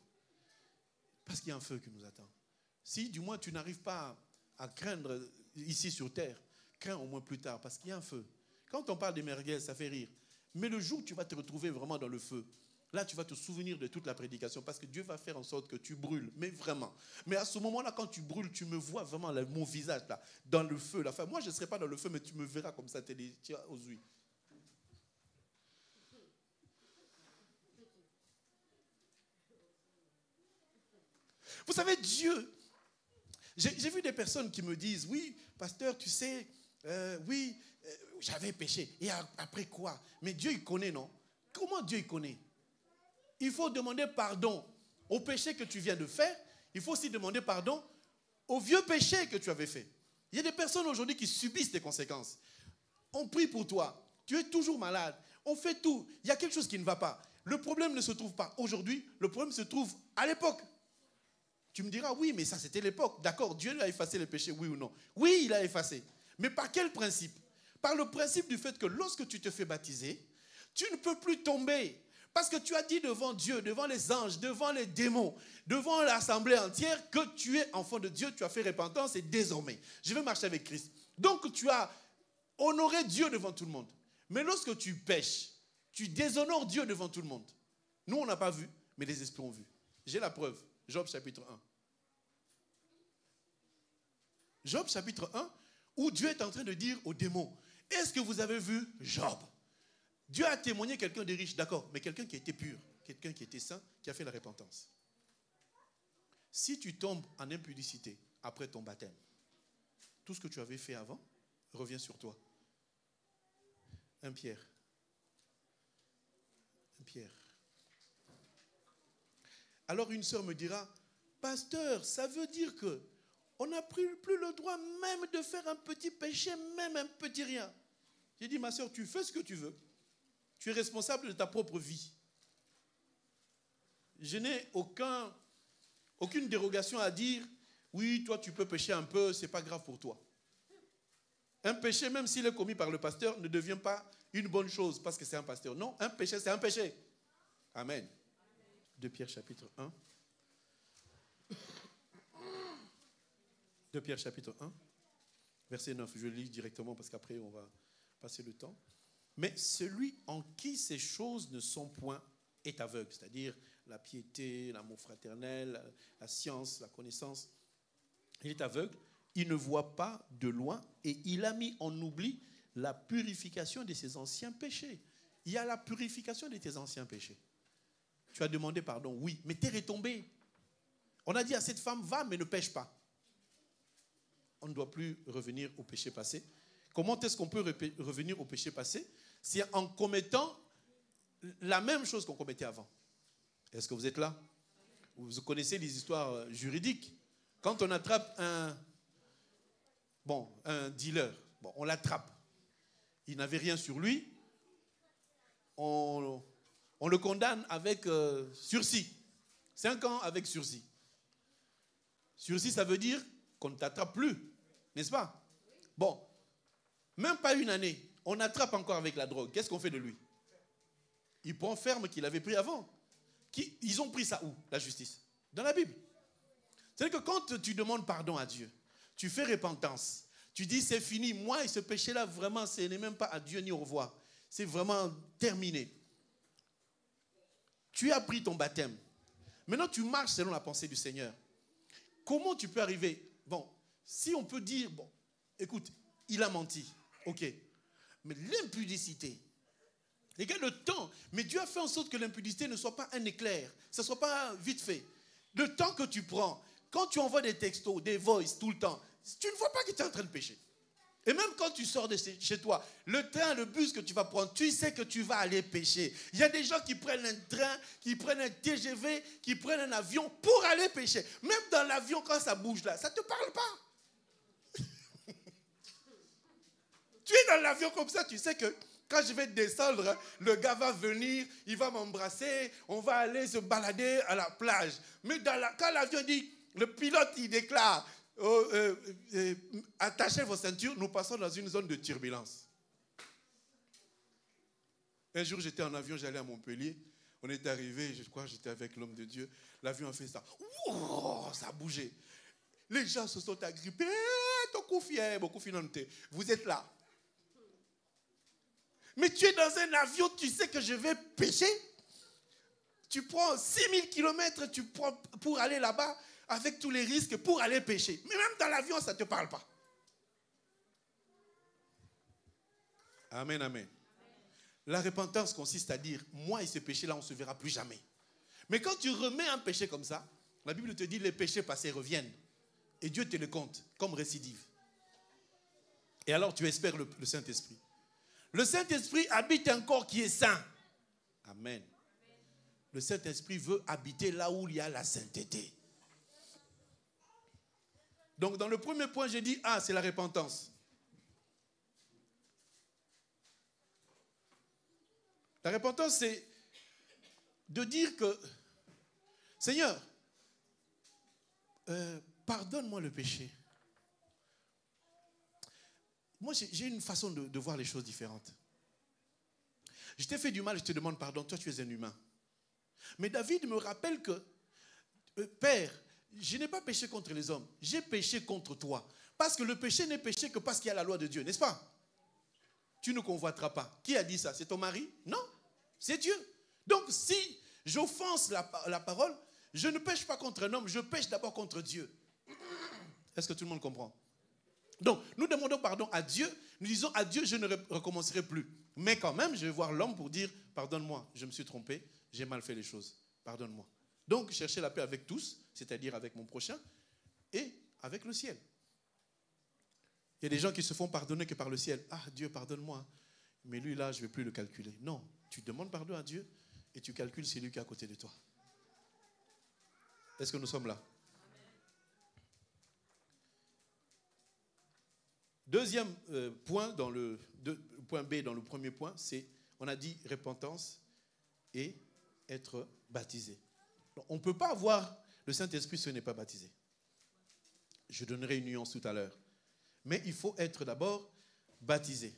Parce qu'il y a un feu qui nous attend. Si, du moins, tu n'arrives pas à craindre ici sur terre, crains au moins plus tard, parce qu'il y a un feu. Quand on parle des merguez, ça fait rire. Mais le jour où tu vas te retrouver vraiment dans le feu, là, tu vas te souvenir de toute la prédication, parce que Dieu va faire en sorte que tu brûles, mais vraiment. Mais à ce moment-là, quand tu brûles, tu me vois vraiment mon visage là, dans le feu. Enfin, moi, je ne serai pas dans le feu, mais tu me verras comme ça, tu es aux huiles. Vous savez, Dieu, j'ai vu des personnes qui me disent, oui, pasteur, tu sais, oui, j'avais péché. Et après quoi? Mais Dieu, il connaît, non? Comment Dieu, il connaît? Il faut demander pardon au péché que tu viens de faire. Il faut aussi demander pardon au vieux péché que tu avais fait. Il y a des personnes aujourd'hui qui subissent des conséquences. On prie pour toi. Tu es toujours malade. On fait tout. Il y a quelque chose qui ne va pas. Le problème ne se trouve pas aujourd'hui. Le problème se trouve à l'époque. Tu me diras, oui, mais ça c'était l'époque. D'accord, Dieu a effacé les péchés, oui ou non? Oui, il a effacé. Mais par quel principe? Par le principe du fait que lorsque tu te fais baptiser, tu ne peux plus tomber. Parce que tu as dit devant Dieu, devant les anges, devant les démons, devant l'assemblée entière que tu es enfant de Dieu, tu as fait repentance et désormais, je vais marcher avec Christ. Donc tu as honoré Dieu devant tout le monde. Mais lorsque tu pèches, tu déshonores Dieu devant tout le monde. Nous, on n'a pas vu, mais les esprits ont vu. J'ai la preuve. Job chapitre 1. Job chapitre 1, où Dieu est en train de dire aux démons, est-ce que vous avez vu Job? Dieu a témoigné quelqu'un de riche, d'accord, mais quelqu'un qui était pur, quelqu'un qui était saint, qui a fait la repentance. Si tu tombes en impudicité après ton baptême, tout ce que tu avais fait avant revient sur toi. 1 Pierre. 1 Pierre. Alors une sœur me dira, pasteur, ça veut dire que on n'a plus le droit même de faire un petit péché, même un petit rien. J'ai dit, ma sœur, tu fais ce que tu veux. Tu es responsable de ta propre vie. Je n'ai aucune dérogation à dire, oui, toi tu peux pécher un peu, ce n'est pas grave pour toi. Un péché, même s'il est commis par le pasteur, ne devient pas une bonne chose parce que c'est un pasteur. Non, un péché, c'est un péché. Amen. 2 Pierre chapitre 1. 2 Pierre chapitre 1, verset 9. Je le lis directement parce qu'après on va passer le temps. Mais celui en qui ces choses ne sont point est aveugle, c'est-à-dire la piété, l'amour fraternel, la science, la connaissance. Il est aveugle, il ne voit pas de loin et il a mis en oubli la purification de ses anciens péchés. Il y a la purification de tes anciens péchés. Tu as demandé pardon, oui, mais tu es retombé. On a dit à cette femme, va mais ne pêche pas. On ne doit plus revenir au péché passé. Comment est-ce qu'on peut revenir au péché passé? C'est en commettant la même chose qu'on commettait avant. Est-ce que vous êtes là? Vous connaissez les histoires juridiques. Quand on attrape un dealer, on l'attrape. Il n'avait rien sur lui. On le condamne avec sursis. 5 ans avec sursis. Sursis, ça veut dire qu'on ne t'attrape plus. N'est-ce pas? Bon. Même pas une année. On attrape encore avec la drogue. Qu'est-ce qu'on fait de lui? Il prend ferme qu'il avait pris avant. Ils ont pris ça où? La justice. Dans la Bible. C'est-à-dire que quand tu demandes pardon à Dieu, tu fais repentance, tu dis c'est fini, moi et ce péché-là, vraiment, ce n'est même pas adieu ni au revoir. C'est vraiment terminé. Tu as pris ton baptême. Maintenant, tu marches selon la pensée du Seigneur. Comment tu peux arriver? Bon, si on peut dire, écoute, il a menti. Ok. Mais l'impudicité, regarde le temps. Mais Dieu a fait en sorte que l'impudicité ne soit pas un éclair. Ce ne soit pas vite fait. Le temps que tu prends, quand tu envoies des textos, des voices tout le temps, tu ne vois pas que tu es en train de pécher. Et même quand tu sors de chez toi, le train, le bus que tu vas prendre, tu sais que tu vas aller pécher. Il y a des gens qui prennent un train, qui prennent un TGV, qui prennent un avion pour aller pécher. Même dans l'avion, quand ça bouge là, ça ne te parle pas. Tu es dans l'avion comme ça, tu sais que quand je vais descendre, le gars va venir, il va m'embrasser, on va aller se balader à la plage. Mais quand l'avion dit, le pilote il déclare, attachez vos ceintures, nous passons dans une zone de turbulence. Un jour j'étais en avion, j'allais à Montpellier, on est arrivé, je crois que j'étais avec l'homme de Dieu, l'avion a fait ça, ouh, ça a bougé. Les gens se sont agrippés, vous êtes là. Mais tu es dans un avion, tu sais que je vais pêcher. Tu prends 6000 km pour aller là-bas avec tous les risques pour aller pêcher. Mais même dans l'avion, ça ne te parle pas. Amen, amen. La repentance consiste à dire, moi et ce péché-là, on ne se verra plus jamais. Mais quand tu remets un péché comme ça, La Bible te dit les péchés passés reviennent. Et Dieu te les compte comme récidive. Et alors tu espères le Saint-Esprit. Le Saint-Esprit habite un corps qui est saint. Amen. Le Saint-Esprit veut habiter là où il y a la sainteté. Donc dans le premier point, j'ai dit, c'est la repentance. La repentance, c'est de dire que, Seigneur, pardonne-moi le péché. Moi, j'ai une façon de voir les choses différentes. Je t'ai fait du mal, je te demande pardon. Toi, tu es un humain. Mais David me rappelle que, Père, je n'ai pas péché contre les hommes. J'ai péché contre toi. Parce que le péché n'est péché que parce qu'il y a la loi de Dieu, n'est-ce pas? Tu ne convoiteras pas. Qui a dit ça? C'est ton mari? Non, c'est Dieu. Donc, si j'offense la parole, je ne pêche pas contre un homme, je pêche d'abord contre Dieu. Est-ce que tout le monde comprend? Donc, nous demandons pardon à Dieu. Nous disons à Dieu, je ne recommencerai plus. Mais quand même, je vais voir l'homme pour dire, pardonne-moi, je me suis trompé, j'ai mal fait les choses. Pardonne-moi. Donc, chercher la paix avec tous, c'est-à-dire avec mon prochain, et avec le ciel. Il y a des gens qui se font pardonner que par le ciel. Dieu, pardonne-moi. Mais lui, là, je ne vais plus le calculer. Non, tu demandes pardon à Dieu et tu calcules celui qui est à côté de toi. Est-ce que nous sommes là? Deuxième point, point B dans le premier point, c'est, on a dit repentance et être baptisé. Donc, on ne peut pas avoir le Saint-Esprit si on n'est pas baptisé. Je donnerai une nuance tout à l'heure. Mais il faut être d'abord baptisé.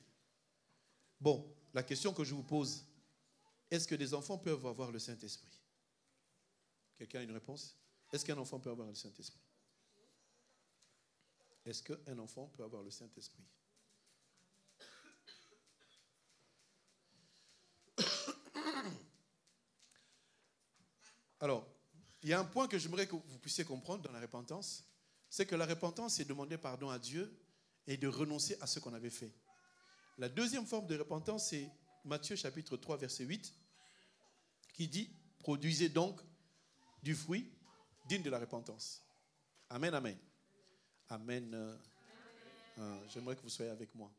Bon, la question que je vous pose, est-ce que des enfants peuvent avoir le Saint-Esprit? Quelqu'un a une réponse? Est-ce qu'un enfant peut avoir le Saint-Esprit? Est-ce qu'un enfant peut avoir le Saint-Esprit? Alors, il y a un point que j'aimerais que vous puissiez comprendre dans la repentance, c'est que la repentance, c'est demander pardon à Dieu et de renoncer à ce qu'on avait fait. La deuxième forme de repentance, c'est Matthieu chapitre 3, verset 8, qui dit, produisez donc du fruit digne de la repentance. Amen, amen. Amen. J'aimerais que vous soyez avec moi.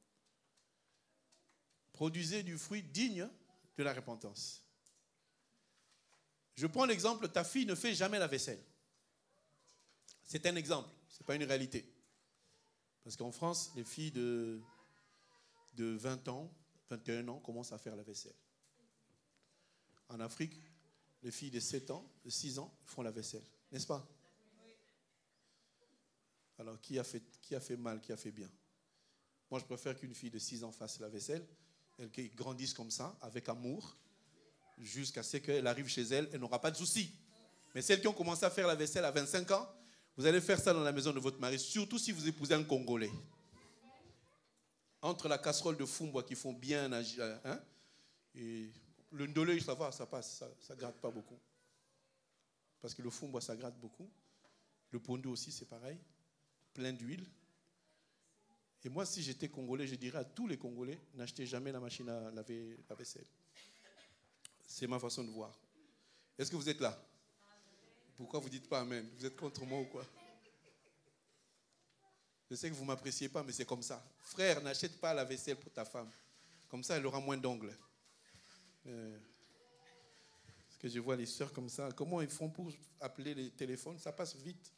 Produisez du fruit digne de la repentance. Je prends l'exemple, ta fille ne fait jamais la vaisselle. C'est un exemple, ce n'est pas une réalité. Parce qu'en France, les filles de 20 ans, 21 ans commencent à faire la vaisselle. En Afrique, les filles de 7 ans, de 6 ans font la vaisselle. N'est-ce pas? Alors, qui a fait mal, qui a fait bien? Moi, je préfère qu'une fille de 6 ans fasse la vaisselle, qu'elle grandisse comme ça, avec amour, jusqu'à ce qu'elle arrive chez elle, elle n'aura pas de soucis. Mais celles qui ont commencé à faire la vaisselle à 25 ans, vous allez faire ça dans la maison de votre mari, surtout si vous épousez un Congolais. Entre la casserole de Fumbwa qui font bien, et le ndolé, ça va, ça passe, ça ne gratte pas beaucoup. Parce que le Fumbwa, ça gratte beaucoup. Le pondu aussi, c'est pareil. Plein d'huile. Et moi, si j'étais Congolais, je dirais à tous les Congolais, n'achetez jamais la machine à laver la vaisselle. C'est ma façon de voir. Est-ce que vous êtes là? Pourquoi vous ne dites pas amen? Vous êtes contre moi ou quoi? Je sais que vous ne m'appréciez pas, mais c'est comme ça. Frère, n'achète pas la vaisselle pour ta femme. Comme ça, elle aura moins d'ongles. Parce que je vois les sœurs comme ça. Comment ils font pour appeler les téléphones? Ça passe vite.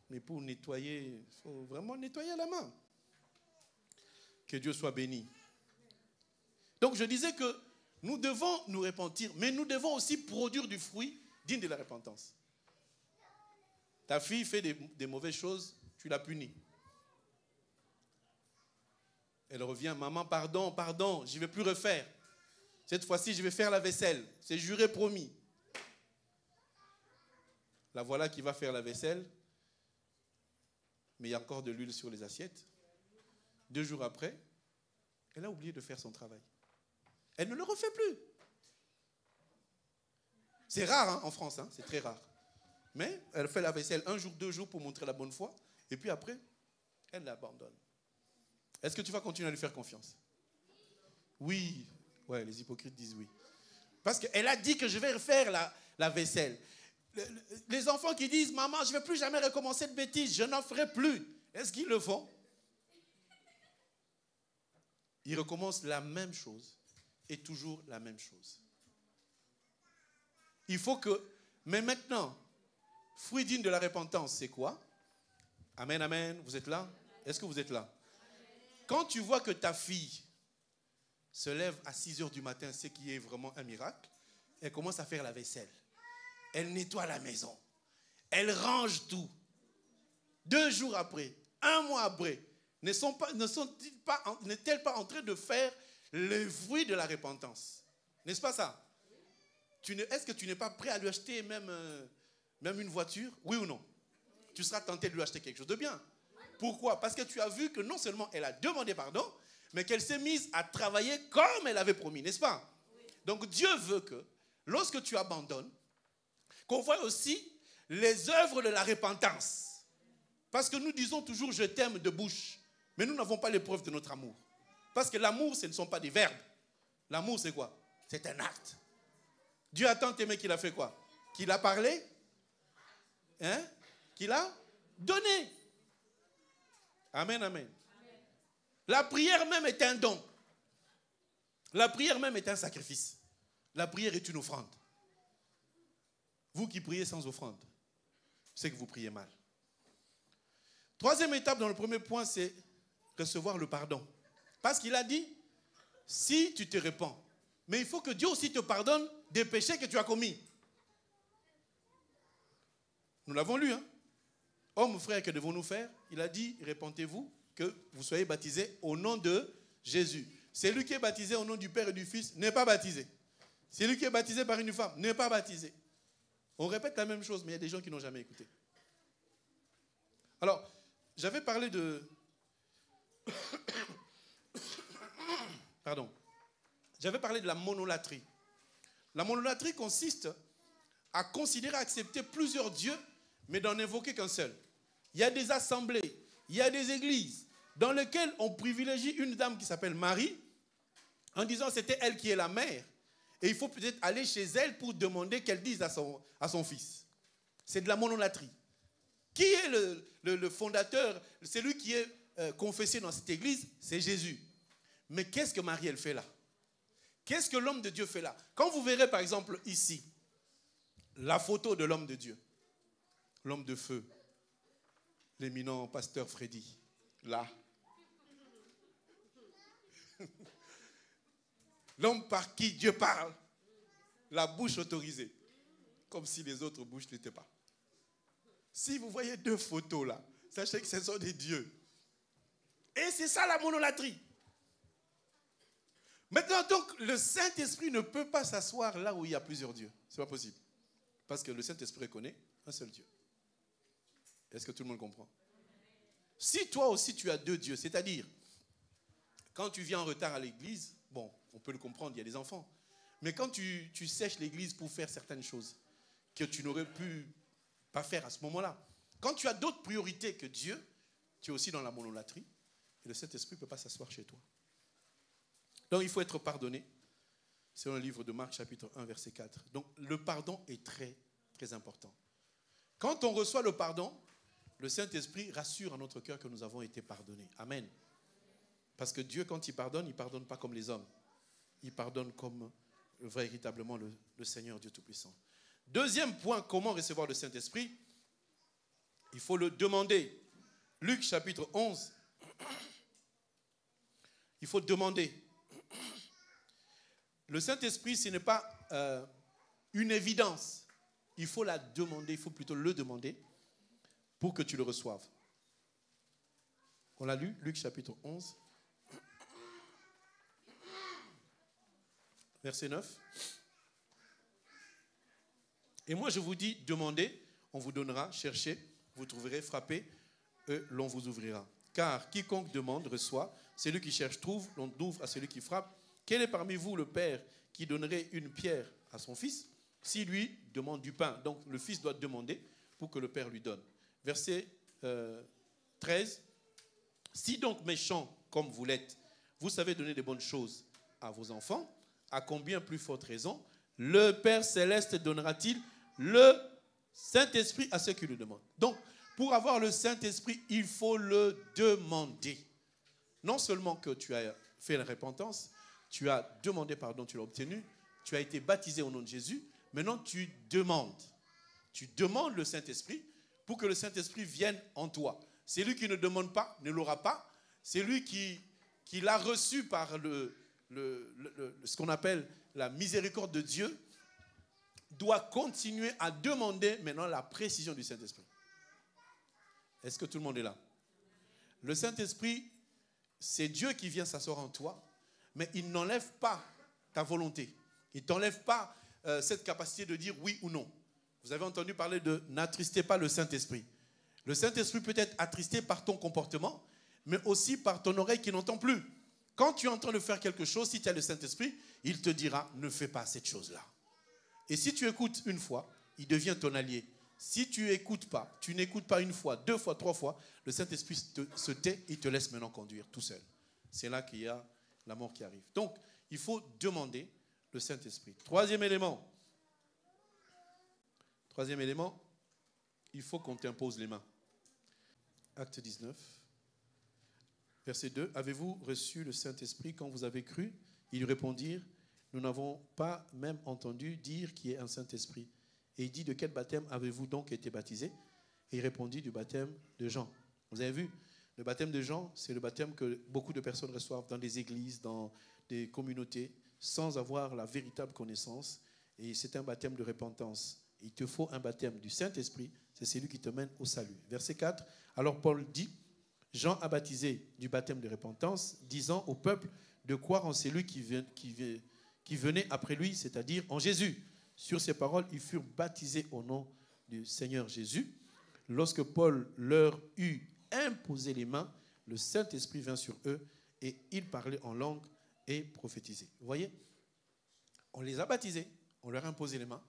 Mais pour nettoyer, il faut vraiment nettoyer à la main. Que Dieu soit béni. Donc je disais que nous devons nous repentir, mais nous devons aussi produire du fruit digne de la repentance. Ta fille fait des mauvaises choses, tu la punis. Elle revient, maman, pardon, je ne vais plus refaire. Cette fois-ci, je vais faire la vaisselle. C'est juré, promis. La voilà qui va faire la vaisselle. Mais il y a encore de l'huile sur les assiettes. 2 jours après, elle a oublié de faire son travail. Elle ne le refait plus. C'est rare en France, c'est très rare. Mais elle fait la vaisselle 1 jour, 2 jours pour montrer la bonne foi. Et puis après, elle l'abandonne. Est-ce que tu vas continuer à lui faire confiance? Oui. Ouais, les hypocrites disent oui. Parce qu'elle a dit que je vais refaire la vaisselle. Les enfants qui disent, maman, je ne vais plus jamais recommencer de bêtises, je n'en ferai plus. Est-ce qu'ils le font? Ils recommencent la même chose et toujours la même chose. Il faut que, mais maintenant, fruit digne de la repentance, c'est quoi? Amen, amen. Vous êtes là? Est-ce que vous êtes là? Quand tu vois que ta fille se lève à 6 heures du matin, ce qui est vraiment un miracle, elle commence à faire la vaisselle. Elle nettoie la maison. Elle range tout. 2 jours après, 1 mois après, n'est-elle pas en train de faire le fruit de la repentance? N'est-ce pas ça? Est-ce que tu n'es pas prêt à lui acheter même une voiture? Oui ou non? Tu seras tenté de lui acheter quelque chose de bien. Pourquoi? Parce que tu as vu que non seulement elle a demandé pardon, mais qu'elle s'est mise à travailler comme elle avait promis, n'est-ce pas? Donc Dieu veut que, lorsque tu abandonnes, qu'on voit aussi les œuvres de la repentance. Parce que nous disons toujours « je t'aime » de bouche, mais nous n'avons pas les preuves de notre amour. Parce que l'amour, ce ne sont pas des verbes. L'amour, c'est quoi? C'est un acte. Dieu a tant aimé qu'il a fait quoi? Qu'il a parlé, hein? Qu'il a donné. Amen, amen. La prière même est un don. La prière même est un sacrifice. La prière est une offrande. Vous qui priez sans offrande, c'est que vous priez mal. Troisième étape dans le premier point, c'est recevoir le pardon. Parce qu'il a dit, si tu te répands, mais il faut que Dieu aussi te pardonne des péchés que tu as commis. Nous l'avons lu, hein? Hommes, frères, que devons-nous faire? Il a dit, répentez-vous, que vous soyez baptisés au nom de Jésus. Celui qui est baptisé au nom du Père et du Fils n'est pas baptisé. Celui qui est baptisé par une femme n'est pas baptisé. On répète la même chose, mais il y a des gens qui n'ont jamais écouté. Alors, j'avais parlé de... Pardon. J'avais parlé de la monolatrie. La monolatrie consiste à considérer, à accepter plusieurs dieux, mais d'en invoquer qu'un seul. Il y a des assemblées, il y a des églises dans lesquelles on privilégie une dame qui s'appelle Marie, en disant que c'était elle qui est la mère. Et il faut peut-être aller chez elle pour demander qu'elle dise à son fils. C'est de la monolatrie. Qui est le fondateur, celui qui est confessé dans cette église? C'est Jésus. Mais qu'est-ce que Marie, elle fait là? Qu'est-ce que l'homme de Dieu fait là? Quand vous verrez par exemple ici, la photo de l'homme de Dieu, l'homme de feu, l'éminent pasteur Freddy, là. L'homme par qui Dieu parle, la bouche autorisée, comme si les autres bouches n'étaient pas. Si vous voyez 2 photos là, sachez que ce sont des dieux. Et c'est ça la monolatrie. Maintenant donc, le Saint-Esprit ne peut pas s'asseoir là où il y a plusieurs dieux. Ce n'est pas possible. Parce que le Saint-Esprit connaît un seul Dieu. Est-ce que tout le monde comprend? Si toi aussi tu as 2 dieux, c'est-à-dire, quand tu viens en retard à l'église, bon, on peut le comprendre, il y a des enfants. Mais quand tu sèches l'église pour faire certaines choses que tu n'aurais pu pas faire à ce moment-là, quand tu as d'autres priorités que Dieu, tu es aussi dans la monolatrie et le Saint-Esprit ne peut pas s'asseoir chez toi. Donc il faut être pardonné. C'est dans le livre de Marc chapitre 1 verset 4. Donc le pardon est très très important. Quand on reçoit le pardon, le Saint-Esprit rassure en notre cœur que nous avons été pardonnés. Amen. Parce que Dieu, quand il ne pardonne pas comme les hommes. Il pardonne comme véritablement le Seigneur Dieu Tout-Puissant. Deuxième point, comment recevoir le Saint-Esprit? Il faut le demander. Luc chapitre 11. Il faut demander. Le Saint-Esprit, ce n'est pas une évidence. Il faut la demander, il faut plutôt le demander pour que tu le reçoives. On l'a lu, Luc chapitre 11. Verset 9. Et moi je vous dis, demandez, on vous donnera, cherchez, vous trouverez, frappez, et l'on vous ouvrira. Car quiconque demande reçoit, celui qui cherche trouve, l'on ouvre à celui qui frappe. Quel est parmi vous le père qui donnerait une pierre à son fils s'il lui demande du pain? Donc le fils doit demander pour que le père lui donne. Verset 13. Si donc méchants comme vous l'êtes, vous savez donner des bonnes choses à vos enfants, à combien plus forte raison le Père Céleste donnera-t-il le Saint-Esprit à ceux qui le demandent. Donc, pour avoir le Saint-Esprit, il faut le demander. Non seulement que tu as fait la repentance, tu as demandé pardon, tu l'as obtenu, tu as été baptisé au nom de Jésus, maintenant tu demandes. Tu demandes le Saint-Esprit pour que le Saint-Esprit vienne en toi. C'est lui qui ne demande pas, ne l'aura pas. C'est lui qui l'a reçu par ce qu'on appelle la miséricorde de Dieu, doit continuer à demander maintenant la précision du Saint-Esprit. Est-ce que tout le monde est là? Le Saint-Esprit, c'est Dieu qui vient s'asseoir en toi, mais il n'enlève pas ta volonté. Il ne t'enlève pas cette capacité de dire oui ou non. Vous avez entendu parler de « n'attristez pas le Saint-Esprit ». Le Saint-Esprit peut être attristé par ton comportement, mais aussi par ton oreille qui n'entend plus. Quand tu es en train de faire quelque chose, si tu as le Saint-Esprit, il te dira « ne fais pas cette chose-là ». Et si tu écoutes une fois, il devient ton allié. Si tu n'écoutes pas, tu n'écoutes pas une fois, 2 fois, 3 fois, le Saint-Esprit se tait, il te laisse maintenant conduire tout seul. C'est là qu'il y a la mort qui arrive. Donc, il faut demander le Saint-Esprit. Troisième élément, il faut qu'on t'impose les mains. Acte 19, verset 2. Avez-vous reçu le Saint-Esprit quand vous avez cru? Ils répondirent, nous n'avons pas même entendu dire qu'il y ait un Saint-Esprit. Et il dit, de quel baptême avez-vous donc été baptisé? Et il répondit, du baptême de Jean. Vous avez vu, le baptême de Jean, c'est le baptême que beaucoup de personnes reçoivent dans des églises, dans des communautés, sans avoir la véritable connaissance. Et c'est un baptême de repentance. Il te faut un baptême du Saint-Esprit, c'est celui qui te mène au salut. Verset 4, alors Paul dit, Jean a baptisé du baptême de repentance, disant au peuple de croire en celui qui venait après lui, c'est-à-dire en Jésus. Sur ces paroles, ils furent baptisés au nom du Seigneur Jésus. Lorsque Paul leur eut imposé les mains, le Saint-Esprit vint sur eux et ils parlaient en langue et prophétisaient. Vous voyez, on les a baptisés, on leur a imposé les mains.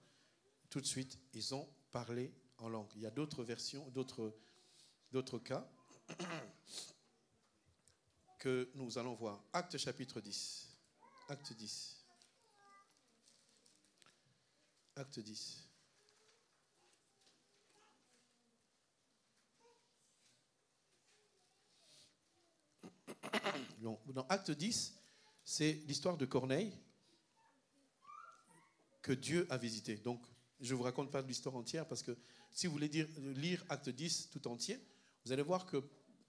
Tout de suite, ils ont parlé en langue. Il y a d'autres versions, d'autres cas que nous allons voir. Acte chapitre 10. Acte 10. Acte 10. Dans Acte 10, c'est l'histoire de Corneille que Dieu a visité. Donc, je ne vous raconte pas l'histoire entière parce que si vous voulez lire Acte 10 tout entier, vous allez voir que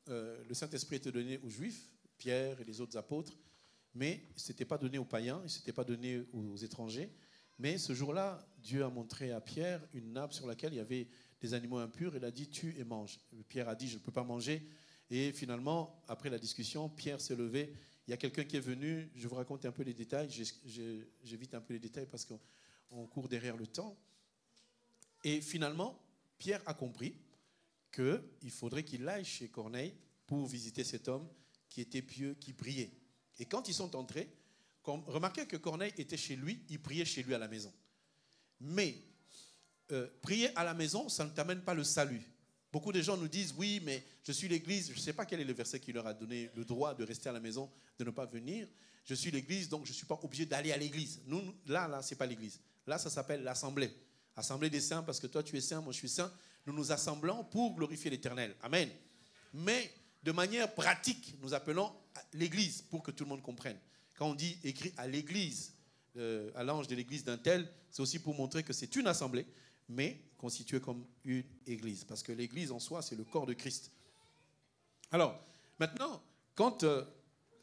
le Saint-Esprit était donné aux Juifs, Pierre et les autres apôtres, mais ce n'était pas donné aux païens, ce n'était pas donné aux étrangers. Mais ce jour-là, Dieu a montré à Pierre une nappe sur laquelle il y avait des animaux impurs. Il a dit, tue et mange. Pierre a dit, je ne peux pas manger. Et finalement, après la discussion, Pierre s'est levé. Il y a quelqu'un qui est venu. Je vous raconte un peu les détails. J'évite un peu les détails parce qu'on court derrière le temps. Et finalement, Pierre a compris qu'il faudrait qu'il aille chez Corneille pour visiter cet homme qui était pieux, qui priait. Et quand ils sont entrés, remarquez que Corneille était chez lui, il priait chez lui à la maison. Mais prier à la maison, ça ne t'amène pas le salut. Beaucoup de gens nous disent, oui, mais je suis l'église, je ne sais pas quel est le verset qui leur a donné le droit de rester à la maison, de ne pas venir. Je suis l'église, donc je ne suis pas obligé d'aller à l'église. Nous, là, ce n'est pas l'église. Là, ça s'appelle l'assemblée. Assemblée des saints, parce que toi, tu es saint, moi, je suis saint. Nous nous assemblons pour glorifier l'Éternel. Amen. Mais de manière pratique, nous appelons l'église pour que tout le monde comprenne. Quand on dit écrit à l'église, à l'ange de l'église d'un tel, c'est aussi pour montrer que c'est une assemblée, mais constituée comme une église. Parce que l'église en soi, c'est le corps de Christ. Alors, maintenant, quand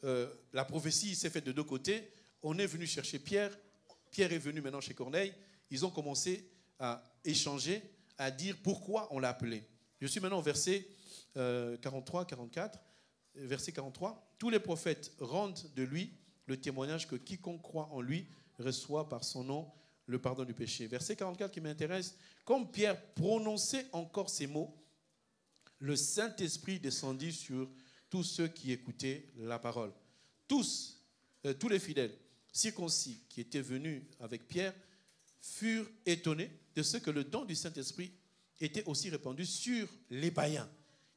la prophétie s'est faite de deux côtés, on est venu chercher Pierre. Pierre est venu maintenant chez Corneille. Ils ont commencé à échanger, à dire pourquoi on l'a appelé. Je suis maintenant au verset 43, 44. Verset 43. Tous les prophètes rendent de lui le témoignage que quiconque croit en lui reçoit par son nom le pardon du péché. Verset 44 qui m'intéresse. Comme Pierre prononçait encore ces mots, le Saint-Esprit descendit sur tous ceux qui écoutaient la parole. Tous les fidèles circoncis qui étaient venus avec Pierre furent étonnés de ce que le don du Saint-Esprit était aussi répandu sur les païens,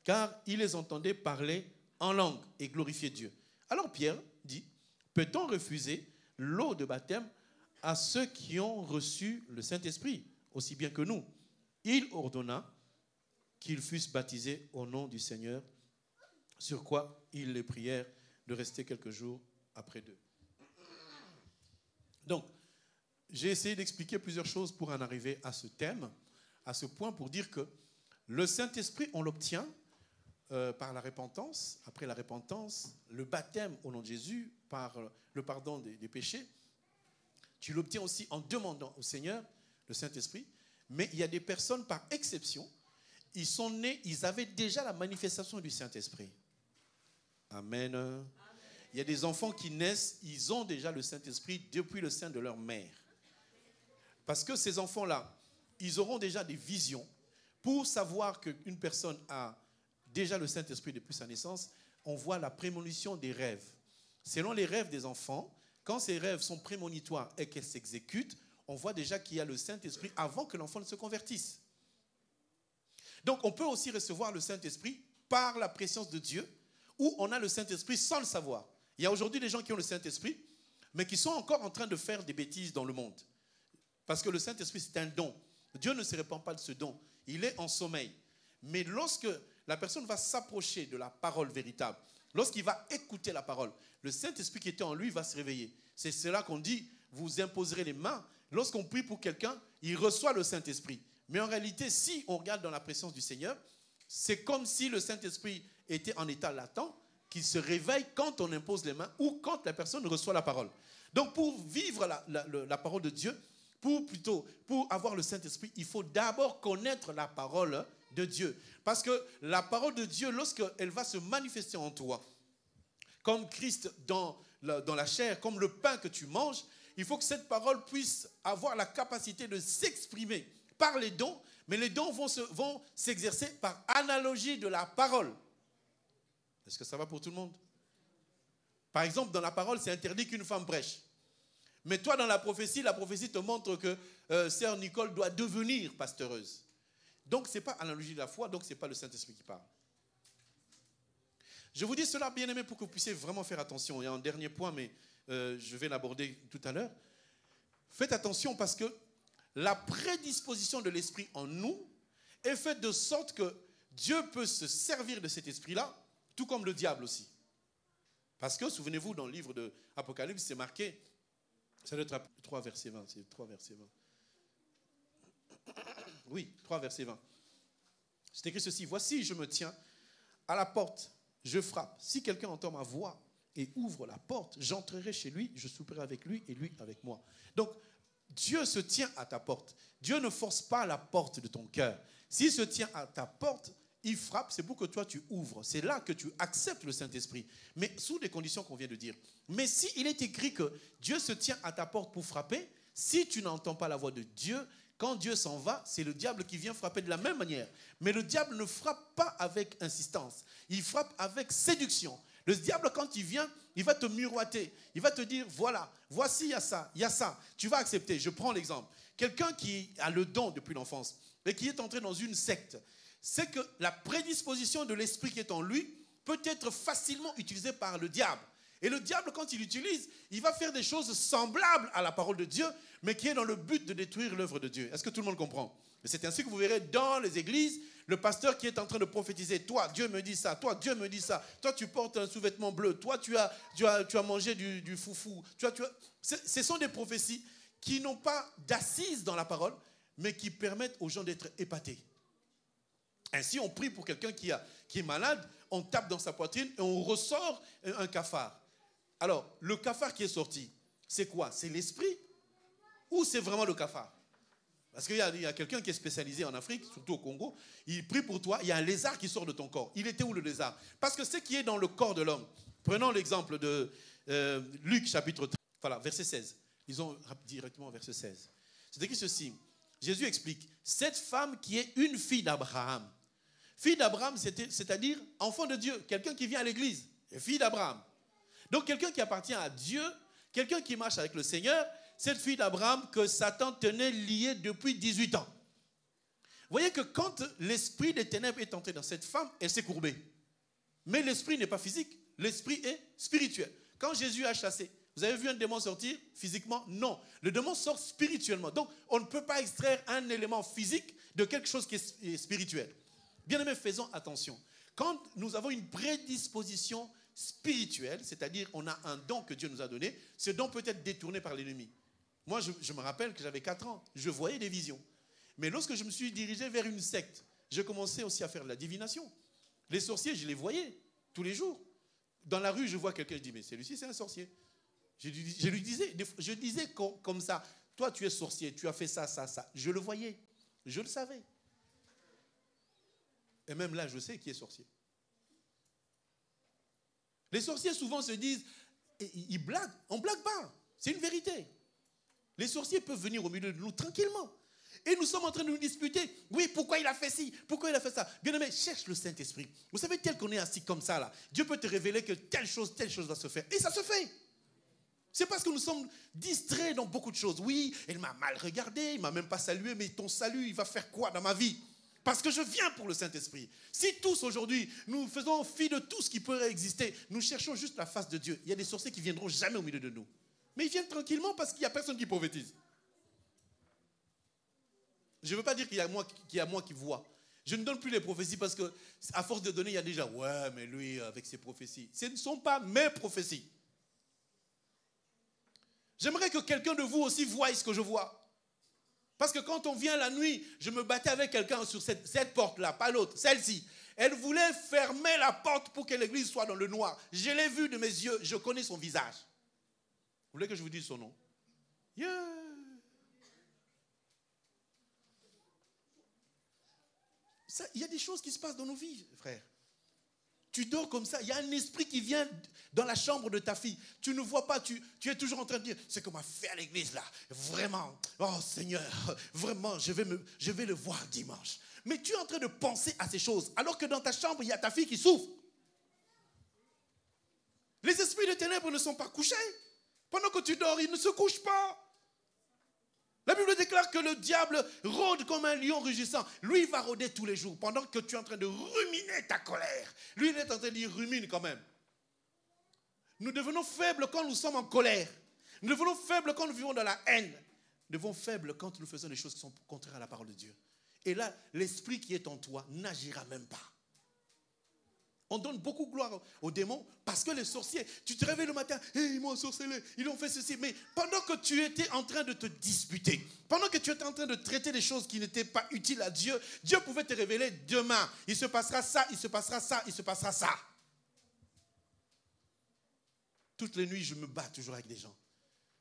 car ils les entendaient parler en langue et glorifier Dieu. Alors Pierre dit, peut-on refuser l'eau de baptême à ceux qui ont reçu le Saint-Esprit, aussi bien que nous? il ordonna qu'ils fussent baptisés au nom du Seigneur, sur quoi ils les prièrent de rester quelques jours après d'eux. Donc, j'ai essayé d'expliquer plusieurs choses pour en arriver à ce thème, à ce point pour dire que le Saint-Esprit, on l'obtient par la repentance, après la repentance, le baptême au nom de Jésus, par le pardon des péchés. Tu l'obtiens aussi en demandant au Seigneur le Saint-Esprit. Mais il y a des personnes, par exception, ils sont nés, ils avaient déjà la manifestation du Saint-Esprit. Amen. Amen. Il y a des enfants qui naissent, ils ont déjà le Saint-Esprit depuis le sein de leur mère. Parce que ces enfants-là, ils auront déjà des visions. Pour savoir qu'une personne a déjà le Saint-Esprit depuis sa naissance, on voit la prémonition des rêves. Selon les rêves des enfants, quand ces rêves sont prémonitoires et qu'elles s'exécutent, on voit déjà qu'il y a le Saint-Esprit avant que l'enfant ne se convertisse. Donc, on peut aussi recevoir le Saint-Esprit par la présence de Dieu, ou on a le Saint-Esprit sans le savoir. Il y a aujourd'hui des gens qui ont le Saint-Esprit, mais qui sont encore en train de faire des bêtises dans le monde. Parce que le Saint-Esprit, c'est un don. Dieu ne se répand pas de ce don. Il est en sommeil. Mais lorsque la personne va s'approcher de la parole véritable, lorsqu'il va écouter la parole, le Saint-Esprit qui était en lui va se réveiller. C'est cela qu'on dit, vous imposerez les mains. Lorsqu'on prie pour quelqu'un, il reçoit le Saint-Esprit. Mais en réalité, si on regarde dans la présence du Seigneur, c'est comme si le Saint-Esprit était en état latent, qu'il se réveille quand on impose les mains ou quand la personne reçoit la parole. Donc pour vivre la parole de Dieu, pour avoir le Saint-Esprit, il faut d'abord connaître la parole de Dieu. Parce que la parole de Dieu, lorsqu'elle va se manifester en toi, comme Christ dans la chair, comme le pain que tu manges, il faut que cette parole puisse avoir la capacité de s'exprimer par les dons, mais les dons vont s'exercer par analogie de la parole. Est-ce que ça va pour tout le monde? Par exemple, dans la parole, c'est interdit qu'une femme prêche. Mais toi, dans la prophétie te montre que sœur Nicole doit devenir pastoreuse. Donc, ce n'est pas analogie de la foi, donc ce n'est pas le Saint-Esprit qui parle. Je vous dis cela, bien aimé, pour que vous puissiez vraiment faire attention. Il y a un dernier point, mais je vais l'aborder tout à l'heure. Faites attention parce que la prédisposition de l'Esprit en nous est faite de sorte que Dieu peut se servir de cet esprit-là, tout comme le diable aussi. Parce que, souvenez-vous, dans le livre de Apocalypse, c'est marqué, ça doit être 3 verset 20, c'est 3 verset 20. Oui, 3 verset 20. C'est écrit ceci, « Voici, je me tiens à la porte, je frappe. Si quelqu'un entend ma voix et ouvre la porte, j'entrerai chez lui, je souperai avec lui et lui avec moi. » Donc, Dieu se tient à ta porte. Dieu ne force pas la porte de ton cœur. S'il se tient à ta porte, il frappe, c'est pour que toi tu ouvres. C'est là que tu acceptes le Saint-Esprit. Mais sous les conditions qu'on vient de dire. Mais s'il est écrit que Dieu se tient à ta porte pour frapper, si tu n'entends pas la voix de Dieu, quand Dieu s'en va, c'est le diable qui vient frapper de la même manière. Mais le diable ne frappe pas avec insistance. Il frappe avec séduction. Le diable, quand il vient, il va te miroiter. Il va te dire, voilà, voici, il y a ça. Tu vas accepter. Je prends l'exemple. Quelqu'un qui a le don depuis l'enfance et qui est entré dans une secte, c'est que la prédisposition de l'esprit qui est en lui peut être facilement utilisée par le diable. Et le diable, quand il l'utilise, il va faire des choses semblables à la parole de Dieu, mais qui est dans le but de détruire l'œuvre de Dieu. Est-ce que tout le monde comprend? C'est ainsi que vous verrez dans les églises, le pasteur qui est en train de prophétiser. Toi, Dieu me dit ça. Toi, Dieu me dit ça. Toi, tu portes un sous-vêtement bleu. Toi, tu as mangé du foufou. Ce sont des prophéties qui n'ont pas d'assises dans la parole, mais qui permettent aux gens d'être épatés. Ainsi, on prie pour quelqu'un qui est malade, on tape dans sa poitrine et on ressort un cafard. Alors, le cafard qui est sorti, c'est quoi? C'est l'esprit ou c'est vraiment le cafard? Parce qu'il y a quelqu'un qui est spécialisé en Afrique, surtout au Congo, il prie pour toi, il y a un lézard qui sort de ton corps. Il était où le lézard? Parce que ce qui est dans le corps de l'homme, prenons l'exemple de Luc chapitre 3, voilà, verset 16. Lisons directement verset 16. C'est écrit ceci, Jésus explique, cette femme qui est une fille d'Abraham. Fille d'Abraham, c'est-à-dire enfant de Dieu, quelqu'un qui vient à l'église, fille d'Abraham. Donc quelqu'un qui appartient à Dieu, quelqu'un qui marche avec le Seigneur, cette fille d'Abraham que Satan tenait liée depuis 18 ans. Vous voyez que quand l'esprit des ténèbres est entré dans cette femme, elle s'est courbée. Mais l'esprit n'est pas physique, l'esprit est spirituel. Quand Jésus a chassé, vous avez vu un démon sortir physiquement? Non. Le démon sort spirituellement. Donc, on ne peut pas extraire un élément physique de quelque chose qui est spirituel. Bien-aimés, faisons attention. Quand nous avons une prédisposition spirituelle, c'est-à-dire on a un don que Dieu nous a donné, ce don peut être détourné par l'ennemi. Moi, je me rappelle que j'avais 4 ans, je voyais des visions. Mais lorsque je me suis dirigé vers une secte, je commençais aussi à faire de la divination. Les sorciers, je les voyais tous les jours. Dans la rue, je vois quelqu'un, je dis, mais celui-ci, c'est un sorcier. Je disais comme ça, toi, tu es sorcier, tu as fait ça, ça, ça. Je le voyais, je le savais. Et même là, je sais qui est sorcier. Les sorciers, souvent, se disent, ils blaguent. On ne blague pas, c'est une vérité. Les sorciers peuvent venir au milieu de nous tranquillement. Et nous sommes en train de nous disputer. Oui, pourquoi il a fait ci? Pourquoi il a fait ça? Bien-aimé, cherche le Saint-Esprit. Vous savez, tel qu'on est assis comme ça, là, Dieu peut te révéler que telle chose va se faire. Et ça se fait. C'est parce que nous sommes distraits dans beaucoup de choses. Oui, il m'a mal regardé, il ne m'a même pas salué, mais ton salut, il va faire quoi dans ma vie? Parce que je viens pour le Saint-Esprit. Si tous aujourd'hui, nous faisons fi de tout ce qui pourrait exister, nous cherchons juste la face de Dieu. Il y a des sorciers qui ne viendront jamais au milieu de nous. Mais ils viennent tranquillement parce qu'il n'y a personne qui prophétise. Je ne veux pas dire qu'il y a moi qui vois. Je ne donne plus les prophéties parce qu'à force de donner, il y a déjà, ouais, mais lui, avec ses prophéties. Ce ne sont pas mes prophéties. J'aimerais que quelqu'un de vous aussi voie ce que je vois. Parce que quand on vient la nuit, je me battais avec quelqu'un sur cette porte-là, pas l'autre, celle-ci. Elle voulait fermer la porte pour que l'église soit dans le noir. Je l'ai vu de mes yeux, je connais son visage. Vous voulez que je vous dise son nom? Yeah. Il y a des choses qui se passent dans nos vies, frère. Tu dors comme ça, il y a un esprit qui vient dans la chambre de ta fille. Tu ne vois pas, tu es toujours en train de dire, c'est qu'on m'a fait à l'église là. Vraiment, oh Seigneur, vraiment, je vais le voir dimanche. Mais tu es en train de penser à ces choses, alors que dans ta chambre, il y a ta fille qui souffre. Les esprits de ténèbres ne sont pas couchés. Pendant que tu dors, ils ne se couchent pas. La Bible déclare que le diable rôde comme un lion rugissant. Lui, il va rôder tous les jours pendant que tu es en train de ruminer ta colère. Lui, il est en train de dire rumine quand même. Nous devenons faibles quand nous sommes en colère. Nous devenons faibles quand nous vivons dans la haine. Nous devenons faibles quand nous faisons des choses qui sont contraires à la parole de Dieu. Et là, l'esprit qui est en toi n'agira même pas. On donne beaucoup de gloire aux démons parce que les sorciers, tu te réveilles le matin, ils m'ont ensorcelé, ils ont fait ceci. Mais pendant que tu étais en train de te disputer, pendant que tu étais en train de traiter des choses qui n'étaient pas utiles à Dieu, Dieu pouvait te révéler demain. Il se passera ça, il se passera ça, il se passera ça. Toutes les nuits, je me bats toujours avec des gens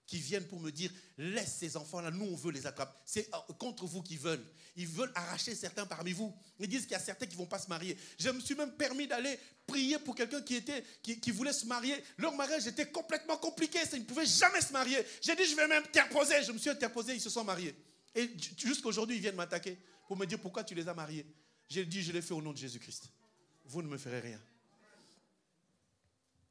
qui viennent pour me dire, laisse ces enfants-là, nous on veut les attraper. C'est contre vous qu'ils veulent. Ils veulent arracher certains parmi vous. Ils disent qu'il y a certains qui ne vont pas se marier. Je me suis même permis d'aller prier pour quelqu'un qui voulait se marier. Leur mariage était complètement compliqué, ils ne pouvaient jamais se marier. J'ai dit, je vais même interposer. Je me suis interposé, ils se sont mariés. Et jusqu'aujourd'hui, ils viennent m'attaquer pour me dire, pourquoi tu les as mariés? J'ai dit, je l'ai fait au nom de Jésus-Christ. Vous ne me ferez rien.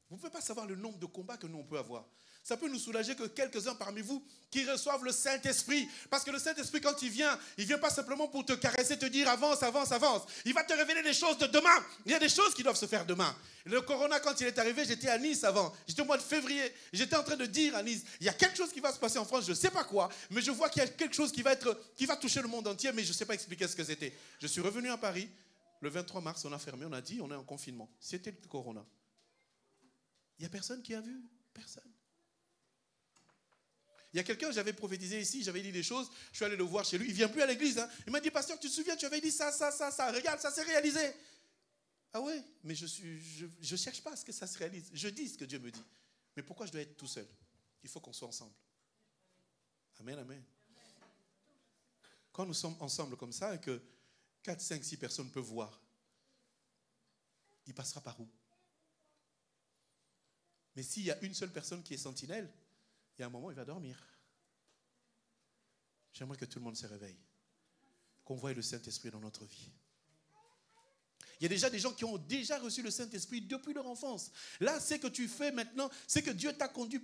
Vous ne pouvez pas savoir le nombre de combats que nous on peut avoir. Ça peut nous soulager que quelques-uns parmi vous qui reçoivent le Saint-Esprit. Parce que le Saint-Esprit, quand il vient pas simplement pour te caresser, te dire avance, avance, avance. Il va te révéler des choses de demain. Il y a des choses qui doivent se faire demain. Le corona, quand il est arrivé, j'étais à Nice avant. J'étais au mois de février. J'étais en train de dire à Nice, il y a quelque chose qui va se passer en France, je ne sais pas quoi, mais je vois qu'il y a quelque chose qui va toucher le monde entier, mais je ne sais pas expliquer ce que c'était. Je suis revenu à Paris. Le 23 mars, on a fermé, on a dit, on est en confinement. C'était le corona. Il n'y a personne qui a vu. Personne. Il y a quelqu'un, j'avais prophétisé ici, j'avais dit des choses, je suis allé le voir chez lui, il ne vient plus à l'église. Hein. Il m'a dit, pasteur, tu te souviens, tu avais dit ça, regarde, ça s'est réalisé. Ah ouais, mais je ne cherche pas à ce que ça se réalise. Je dis ce que Dieu me dit. Mais pourquoi je dois être tout seul? Il faut qu'on soit ensemble. Amen, amen. Quand nous sommes ensemble comme ça et que 4, 5, 6 personnes peuvent voir, il passera par où? Mais s'il y a une seule personne qui est sentinelle, il y a un moment, il va dormir. J'aimerais que tout le monde se réveille. Qu'on voie le Saint-Esprit dans notre vie. Il y a déjà des gens qui ont déjà reçu le Saint-Esprit depuis leur enfance. Là, ce que tu fais maintenant, c'est que Dieu t'a conduit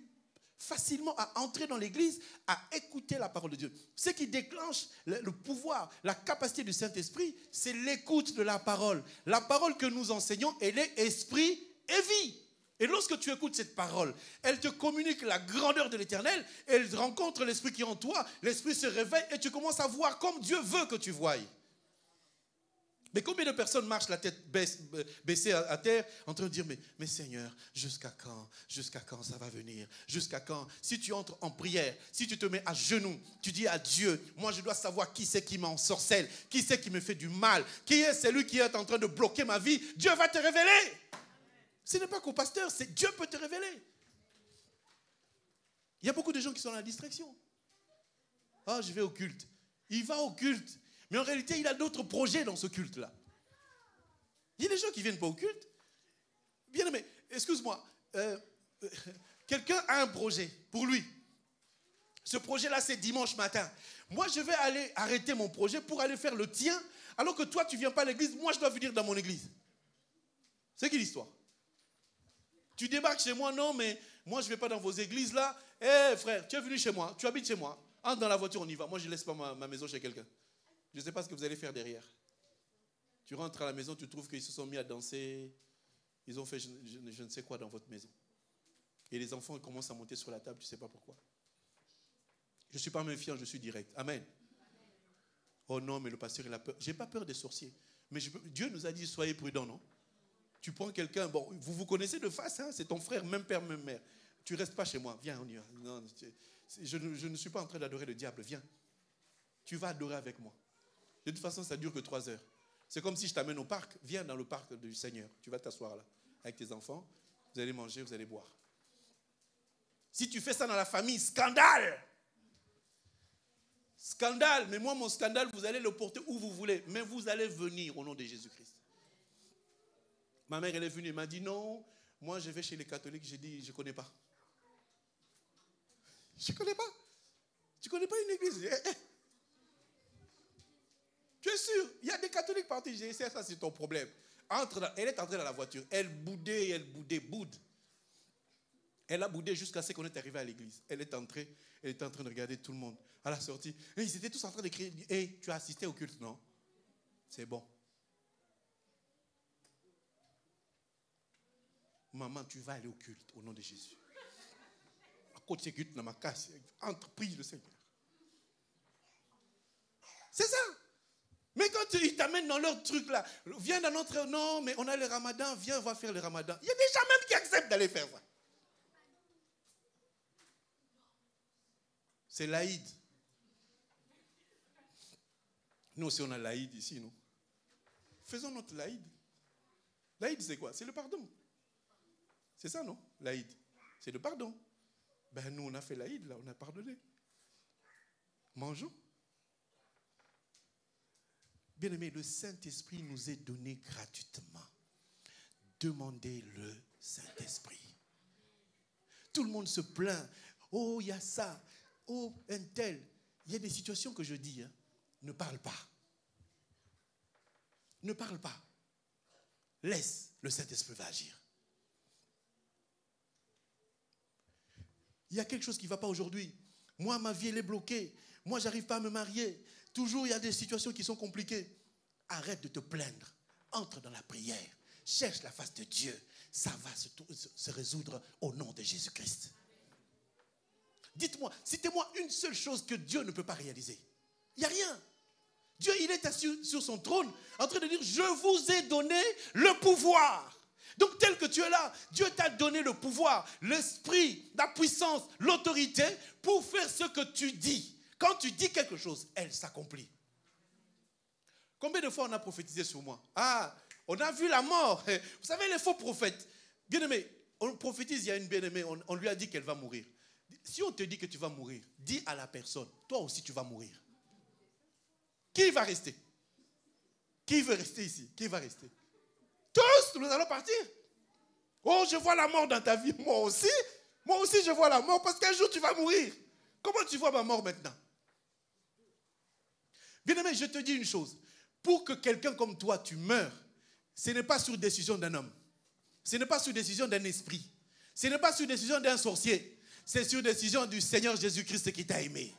facilement à entrer dans l'église, à écouter la parole de Dieu. Ce qui déclenche le pouvoir, la capacité du Saint-Esprit, c'est l'écoute de la parole. La parole que nous enseignons, elle est esprit et vie. Et lorsque tu écoutes cette parole, elle te communique la grandeur de l'Éternel, elle rencontre l'Esprit qui est en toi, l'Esprit se réveille et tu commences à voir comme Dieu veut que tu voies. Mais combien de personnes marchent la tête baissée à terre en train de dire, mais Seigneur, jusqu'à quand ça va venir? Jusqu'à quand? Si tu entres en prière, si tu te mets à genoux, tu dis à Dieu, moi je dois savoir qui c'est qui m'ensorcelle, qui c'est qui me fait du mal, qui est celui qui est en train de bloquer ma vie. Dieu va te révéler. Ce n'est pas qu'au pasteur, c'est Dieu peut te révéler. Il y a beaucoup de gens qui sont dans la distraction. Ah, je vais au culte. Il va au culte. Mais en réalité, il a d'autres projets dans ce culte-là. Il y a des gens qui ne viennent pas au culte. Bien aimé, excuse-moi. Quelqu'un a un projet pour lui. Ce projet-là, c'est dimanche matin. Moi, je vais aller arrêter mon projet pour aller faire le tien, alors que toi, tu ne viens pas à l'église. Moi, je dois venir dans mon église. C'est qui l'histoire? Tu débarques chez moi, non, mais moi, je ne vais pas dans vos églises là. Eh frère, tu es venu chez moi, tu habites chez moi. Entre dans la voiture, on y va. Moi, je ne laisse pas ma maison chez quelqu'un. Je ne sais pas ce que vous allez faire derrière. Tu rentres à la maison, tu trouves qu'ils se sont mis à danser. Ils ont fait je ne sais quoi dans votre maison. Et les enfants commencent à monter sur la table, tu ne sais pas pourquoi. Je ne suis pas méfiant, je suis direct. Amen. Oh non, mais le pasteur, il a peur. Je n'ai pas peur des sorciers. Mais Dieu nous a dit, soyez prudents, non? Tu prends quelqu'un, bon, vous vous connaissez de face, hein, c'est ton frère, même père, même mère. Tu ne restes pas chez moi, viens, on y va. Non, je ne suis pas en train d'adorer le diable, viens. Tu vas adorer avec moi. De toute façon, ça ne dure que 3 heures. C'est comme si je t'amène au parc. Viens dans le parc du Seigneur. Tu vas t'asseoir là, avec tes enfants. Vous allez manger, vous allez boire. Si tu fais ça dans la famille, scandale! Scandale! Mais moi, mon scandale, vous allez le porter où vous voulez. Mais vous allez venir au nom de Jésus-Christ. Ma mère, elle est venue, elle m'a dit non, moi je vais chez les catholiques. J'ai dit, je ne connais pas. Je ne connais pas. Tu ne connais pas une église? Tu es sûr? Il y a des catholiques partis. J'ai essayé, ça c'est ton problème. Elle est entrée dans la voiture. Elle boudait, boude. Elle a boudé jusqu'à ce qu'on est arrivé à l'église. Elle est entrée, elle était en train de regarder tout le monde. À la sortie, ils étaient tous en train de crier. Hey, tu as assisté au culte? Non. C'est bon. Maman, tu vas aller au culte au nom de Jésus. À côté de culte, dans ma casse, entre, prie le Seigneur. C'est ça. Mais quand ils t'amènent dans leur truc là, viens dans notre... Non, mais on a le ramadan, viens, on va faire le ramadan. Il y a des gens même qui acceptent d'aller faire ça. C'est l'Aïd. Nous aussi, on a l'Aïd ici, non? Faisons notre l'Aïd. L'Aïd, c'est quoi? C'est le pardon. C'est ça, non? L'Aïd. C'est le pardon. Ben, nous, on a fait l'Aïd, là, on a pardonné. Mangeons. Bien-aimés, le Saint-Esprit nous est donné gratuitement. Demandez le Saint-Esprit. Tout le monde se plaint. Oh, il y a ça. Oh, un tel. Il y a des situations que je dis, hein, ne parle pas. Ne parle pas. Laisse, le Saint-Esprit va agir. Il y a quelque chose qui ne va pas aujourd'hui. Moi, ma vie, elle est bloquée. Moi, je n'arrive pas à me marier. Toujours, il y a des situations qui sont compliquées. Arrête de te plaindre. Entre dans la prière. Cherche la face de Dieu. Ça va se résoudre au nom de Jésus-Christ. Dites-moi, citez-moi une seule chose que Dieu ne peut pas réaliser. Il n'y a rien. Dieu, il est assis sur son trône en train de dire, je vous ai donné le pouvoir. Donc, tel que tu es là, Dieu t'a donné le pouvoir, l'esprit, la puissance, l'autorité pour faire ce que tu dis. Quand tu dis quelque chose, elle s'accomplit. Combien de fois on a prophétisé sur moi? Ah, on a vu la mort. Vous savez, les faux prophètes. Bien-aimé, on prophétise, il y a une bien-aimée, on lui a dit qu'elle va mourir. Si on te dit que tu vas mourir, dis à la personne, toi aussi tu vas mourir. Qui va rester? Qui veut rester ici? Qui va rester? Tous, nous allons partir. Oh, je vois la mort dans ta vie. Moi aussi je vois la mort parce qu'un jour tu vas mourir. Comment tu vois ma mort maintenant? Bien-aimé, je te dis une chose. Pour que quelqu'un comme toi, tu meurs, ce n'est pas sur décision d'un homme. Ce n'est pas sur décision d'un esprit. Ce n'est pas sur décision d'un sorcier. C'est sur décision du Seigneur Jésus-Christ qui t'a aimé.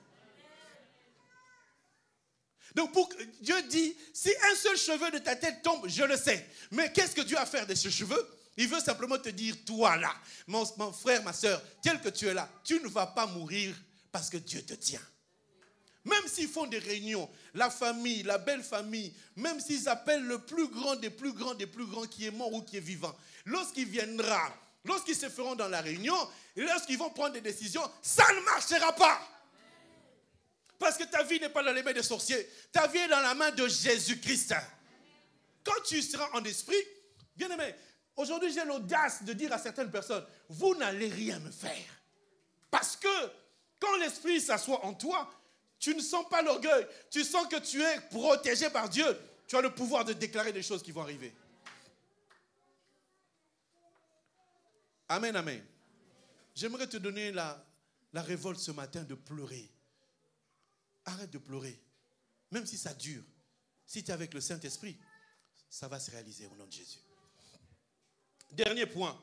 Donc Dieu dit, si un seul cheveu de ta tête tombe, je le sais. Mais qu'est-ce que Dieu a à faire de ce cheveu? Il veut simplement te dire, toi là, mon frère, ma soeur, tel que tu es là, tu ne vas pas mourir parce que Dieu te tient. Même s'ils font des réunions, la famille, la belle famille, même s'ils appellent le plus grand des plus grands des plus grands qui est mort ou qui est vivant, lorsqu'il viendra, lorsqu'ils se feront dans la réunion, et lorsqu'ils vont prendre des décisions, ça ne marchera pas. Parce que ta vie n'est pas dans les mains des sorciers, ta vie est dans la main de Jésus-Christ. Quand tu seras en esprit, bien aimé, aujourd'hui j'ai l'audace de dire à certaines personnes, vous n'allez rien me faire. Parce que quand l'esprit s'assoit en toi, tu ne sens pas l'orgueil, tu sens que tu es protégé par Dieu. Tu as le pouvoir de déclarer des choses qui vont arriver. Amen, amen. J'aimerais te donner la révolte ce matin de pleurer. Arrête de pleurer. Même si ça dure. Si tu es avec le Saint-Esprit, ça va se réaliser au nom de Jésus. Dernier point.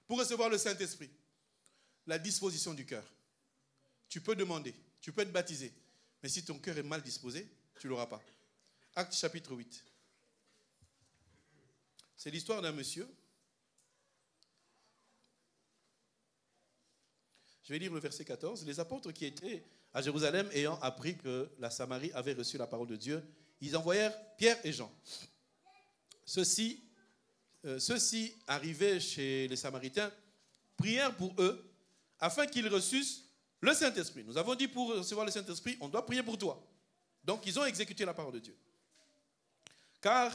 Pour recevoir le Saint-Esprit, la disposition du cœur. Tu peux demander, tu peux être baptisé. Mais si ton cœur est mal disposé, tu ne l'auras pas. Actes chapitre 8. C'est l'histoire d'un monsieur. Je vais lire le verset 14. Les apôtres qui étaient à Jérusalem, ayant appris que la Samarie avait reçu la parole de Dieu, ils envoyèrent Pierre et Jean. Ceux-ci, arrivés chez les Samaritains, prièrent pour eux, afin qu'ils reçussent le Saint-Esprit. Nous avons dit pour recevoir le Saint-Esprit, on doit prier pour toi. Donc, ils ont exécuté la parole de Dieu. Car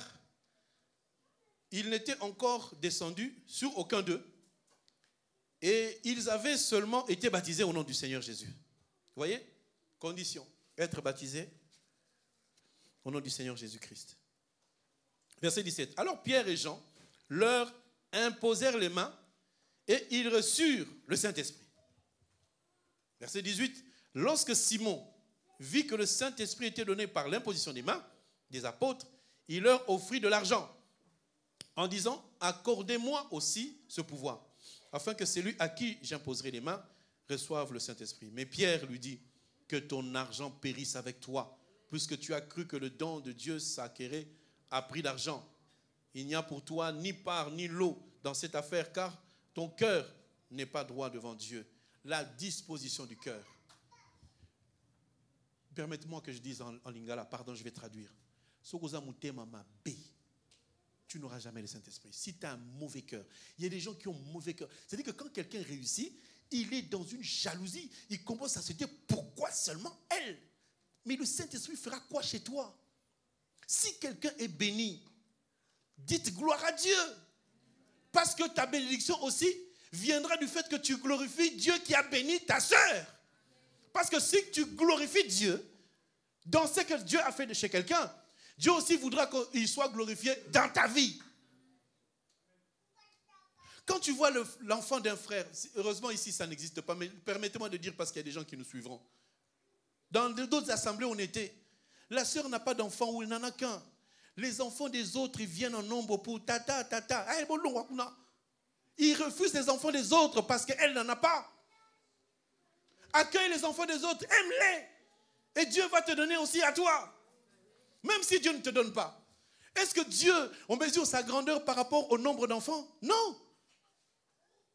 il n'était encore descendu sur aucun d'eux, et ils avaient seulement été baptisés au nom du Seigneur Jésus. Vous voyez? Condition, être baptisé au nom du Seigneur Jésus-Christ. Verset 17. Alors Pierre et Jean leur imposèrent les mains et ils reçurent le Saint-Esprit. Verset 18. Lorsque Simon vit que le Saint-Esprit était donné par l'imposition des mains des apôtres, il leur offrit de l'argent en disant, accordez-moi aussi ce pouvoir, afin que celui à qui j'imposerai les mains reçoive le Saint-Esprit. Mais Pierre lui dit, que ton argent périsse avec toi, puisque tu as cru que le don de Dieu s'acquérait à prix d'argent. Il n'y a pour toi ni part ni lot dans cette affaire, car ton cœur n'est pas droit devant Dieu. La disposition du cœur. Permettez-moi que je dise en lingala, pardon, je vais traduire. Tu n'auras jamais le Saint-Esprit. Si tu as un mauvais cœur, il y a des gens qui ont un mauvais cœur. C'est-à-dire que quand quelqu'un réussit, il est dans une jalousie. Il commence à se dire, pourquoi seulement elle? Mais le Saint-Esprit fera quoi chez toi? Si quelqu'un est béni, dites gloire à Dieu. Parce que ta bénédiction aussi viendra du fait que tu glorifies Dieu qui a béni ta sœur. Parce que si tu glorifies Dieu, dans ce que Dieu a fait chez quelqu'un, Dieu aussi voudra qu'il soit glorifié dans ta vie. Quand tu vois l'enfant d'un frère, heureusement ici ça n'existe pas, mais permettez-moi de dire parce qu'il y a des gens qui nous suivront. Dans d'autres assemblées où on était, la sœur n'a pas d'enfant ou il n'en a qu'un. Les enfants des autres, ils viennent en nombre pour tata, tata. Ils refusent les enfants des autres parce qu'elle n'en a pas. Accueille les enfants des autres, aime-les. Et Dieu va te donner aussi à toi. Même si Dieu ne te donne pas. Est-ce que Dieu, on mesure sa grandeur par rapport au nombre d'enfants? Non.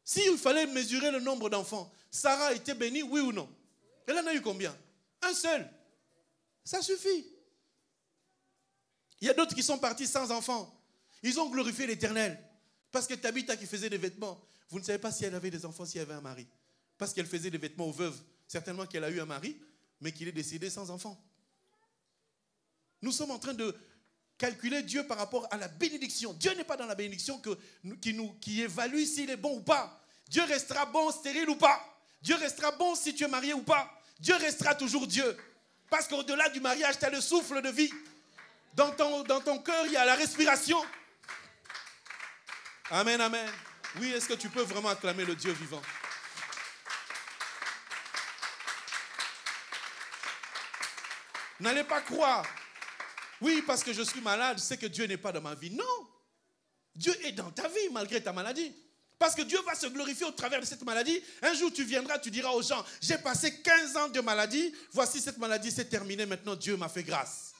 S'il fallait mesurer le nombre d'enfants, Sarah a été bénie, oui ou non? Elle en a eu combien? Un seul. Ça suffit. Il y a d'autres qui sont partis sans enfants. Ils ont glorifié l'Éternel. Parce que Tabitha qui faisait des vêtements, vous ne savez pas si elle avait des enfants, si elle avait un mari. Parce qu'elle faisait des vêtements aux veuves. Certainement qu'elle a eu un mari, mais qu'il est décédé sans enfant. Nous sommes en train de calculer Dieu par rapport à la bénédiction. Dieu n'est pas dans la bénédiction qui évalue s'il est bon ou pas. Dieu restera bon, stérile ou pas. Dieu restera bon si tu es marié ou pas. Dieu restera toujours Dieu. Parce qu'au-delà du mariage, tu as le souffle de vie. Dans ton cœur, il y a la respiration. Amen, amen. Oui, est-ce que tu peux vraiment acclamer le Dieu vivant? N'allez pas croire. Oui, parce que je suis malade, c'est que Dieu n'est pas dans ma vie. Non. Dieu est dans ta vie malgré ta maladie. Parce que Dieu va se glorifier au travers de cette maladie. Un jour, tu viendras, tu diras aux gens, j'ai passé 15 ans de maladie, voici cette maladie, c'est terminé, maintenant Dieu m'a fait grâce.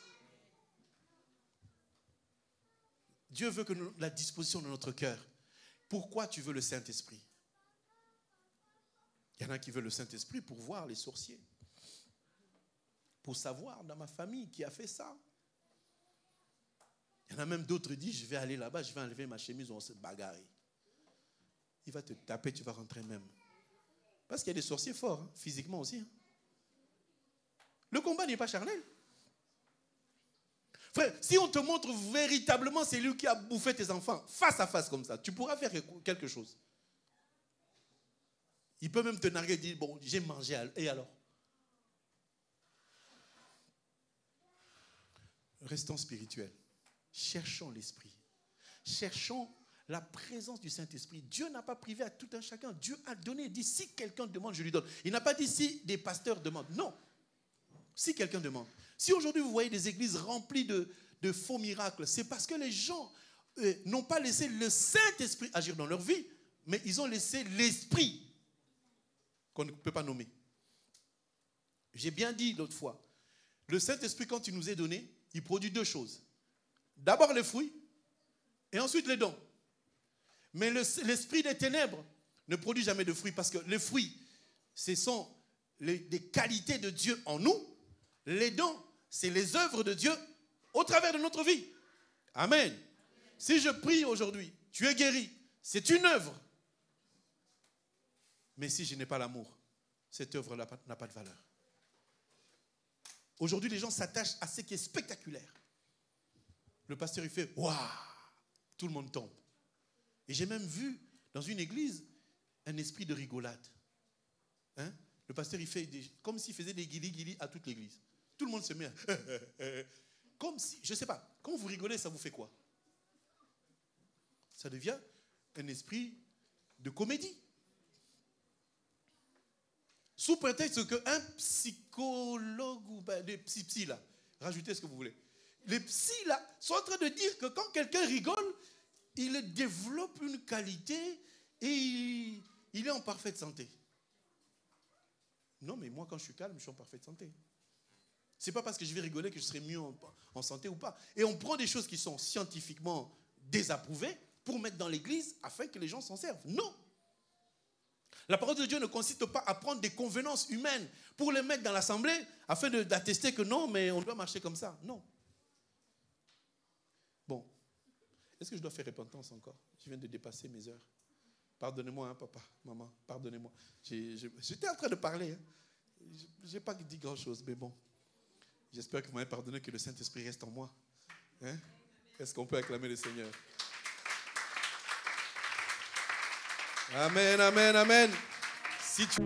Dieu veut que la disposition de notre cœur. Pourquoi tu veux le Saint-Esprit? Il y en a qui veulent le Saint-Esprit pour voir les sorciers. pour savoir dans ma famille qui a fait ça. Il y en a même d'autres qui disent, je vais aller là-bas, je vais enlever ma chemise, on va se bagarrer. Il va te taper, tu vas rentrer même. Parce qu'il y a des sorciers forts, hein, physiquement aussi. Hein. Le combat n'est pas charnel. Frère, si on te montre véritablement c'est lui qui a bouffé tes enfants, face à face comme ça, tu pourras faire quelque chose. Il peut même te narguer et dire, bon, j'ai mangé, et alors? Restons spirituels. Cherchons l'esprit. Cherchons la présence du Saint-Esprit. Dieu n'a pas privé à tout un chacun. Dieu a donné. Il dit, si quelqu'un demande, je lui donne. Il n'a pas dit si des pasteurs demandent. Non. Si quelqu'un demande. Si aujourd'hui vous voyez des églises remplies de faux miracles, c'est parce que les gens n'ont pas laissé le Saint-Esprit agir dans leur vie, mais ils ont laissé l'Esprit qu'on ne peut pas nommer. J'ai bien dit l'autre fois, le Saint-Esprit, quand il nous est donné, il produit deux choses. D'abord les fruits et ensuite les dons. Mais l'esprit des ténèbres ne produit jamais de fruits parce que les fruits, ce sont des qualités de Dieu en nous. Les dons, c'est les œuvres de Dieu au travers de notre vie. Amen. Si je prie aujourd'hui, tu es guéri, c'est une œuvre. Mais si je n'ai pas l'amour, cette œuvre-là n'a pas de valeur. Aujourd'hui, les gens s'attachent à ce qui est spectaculaire. Le pasteur, il fait « Waouh !» Tout le monde tombe. Et j'ai même vu dans une église un esprit de rigolade. Hein? Le pasteur, il fait comme s'il faisait des guilis-guilis à toute l'église. Tout le monde se met à... Comme si, je ne sais pas, quand vous rigolez, ça vous fait quoi? Ça devient un esprit de comédie. Sous prétexte qu'un psychologue ou des psy là, rajoutez ce que vous voulez. Les psys là sont en train de dire que quand quelqu'un rigole, il développe une qualité et il est en parfaite santé. Non, mais moi quand je suis calme, je suis en parfaite santé. Ce n'est pas parce que je vais rigoler que je serai mieux en santé ou pas. Et on prend des choses qui sont scientifiquement désapprouvées pour mettre dans l'église afin que les gens s'en servent. Non. La parole de Dieu ne consiste pas à prendre des convenances humaines pour les mettre dans l'assemblée afin d'attester que non, mais on doit marcher comme ça. Non. Bon. Est-ce que je dois faire repentance encore? Je viens de dépasser mes heures. Pardonnez-moi, hein, papa, maman, pardonnez-moi. J'étais en train de parler. Hein. Je n'ai pas dit grand-chose, mais bon. J'espère que vous m'avez pardonné, que le Saint-Esprit reste en moi. Hein? Est-ce qu'on peut acclamer le Seigneur? Amen, amen, amen. Si tu...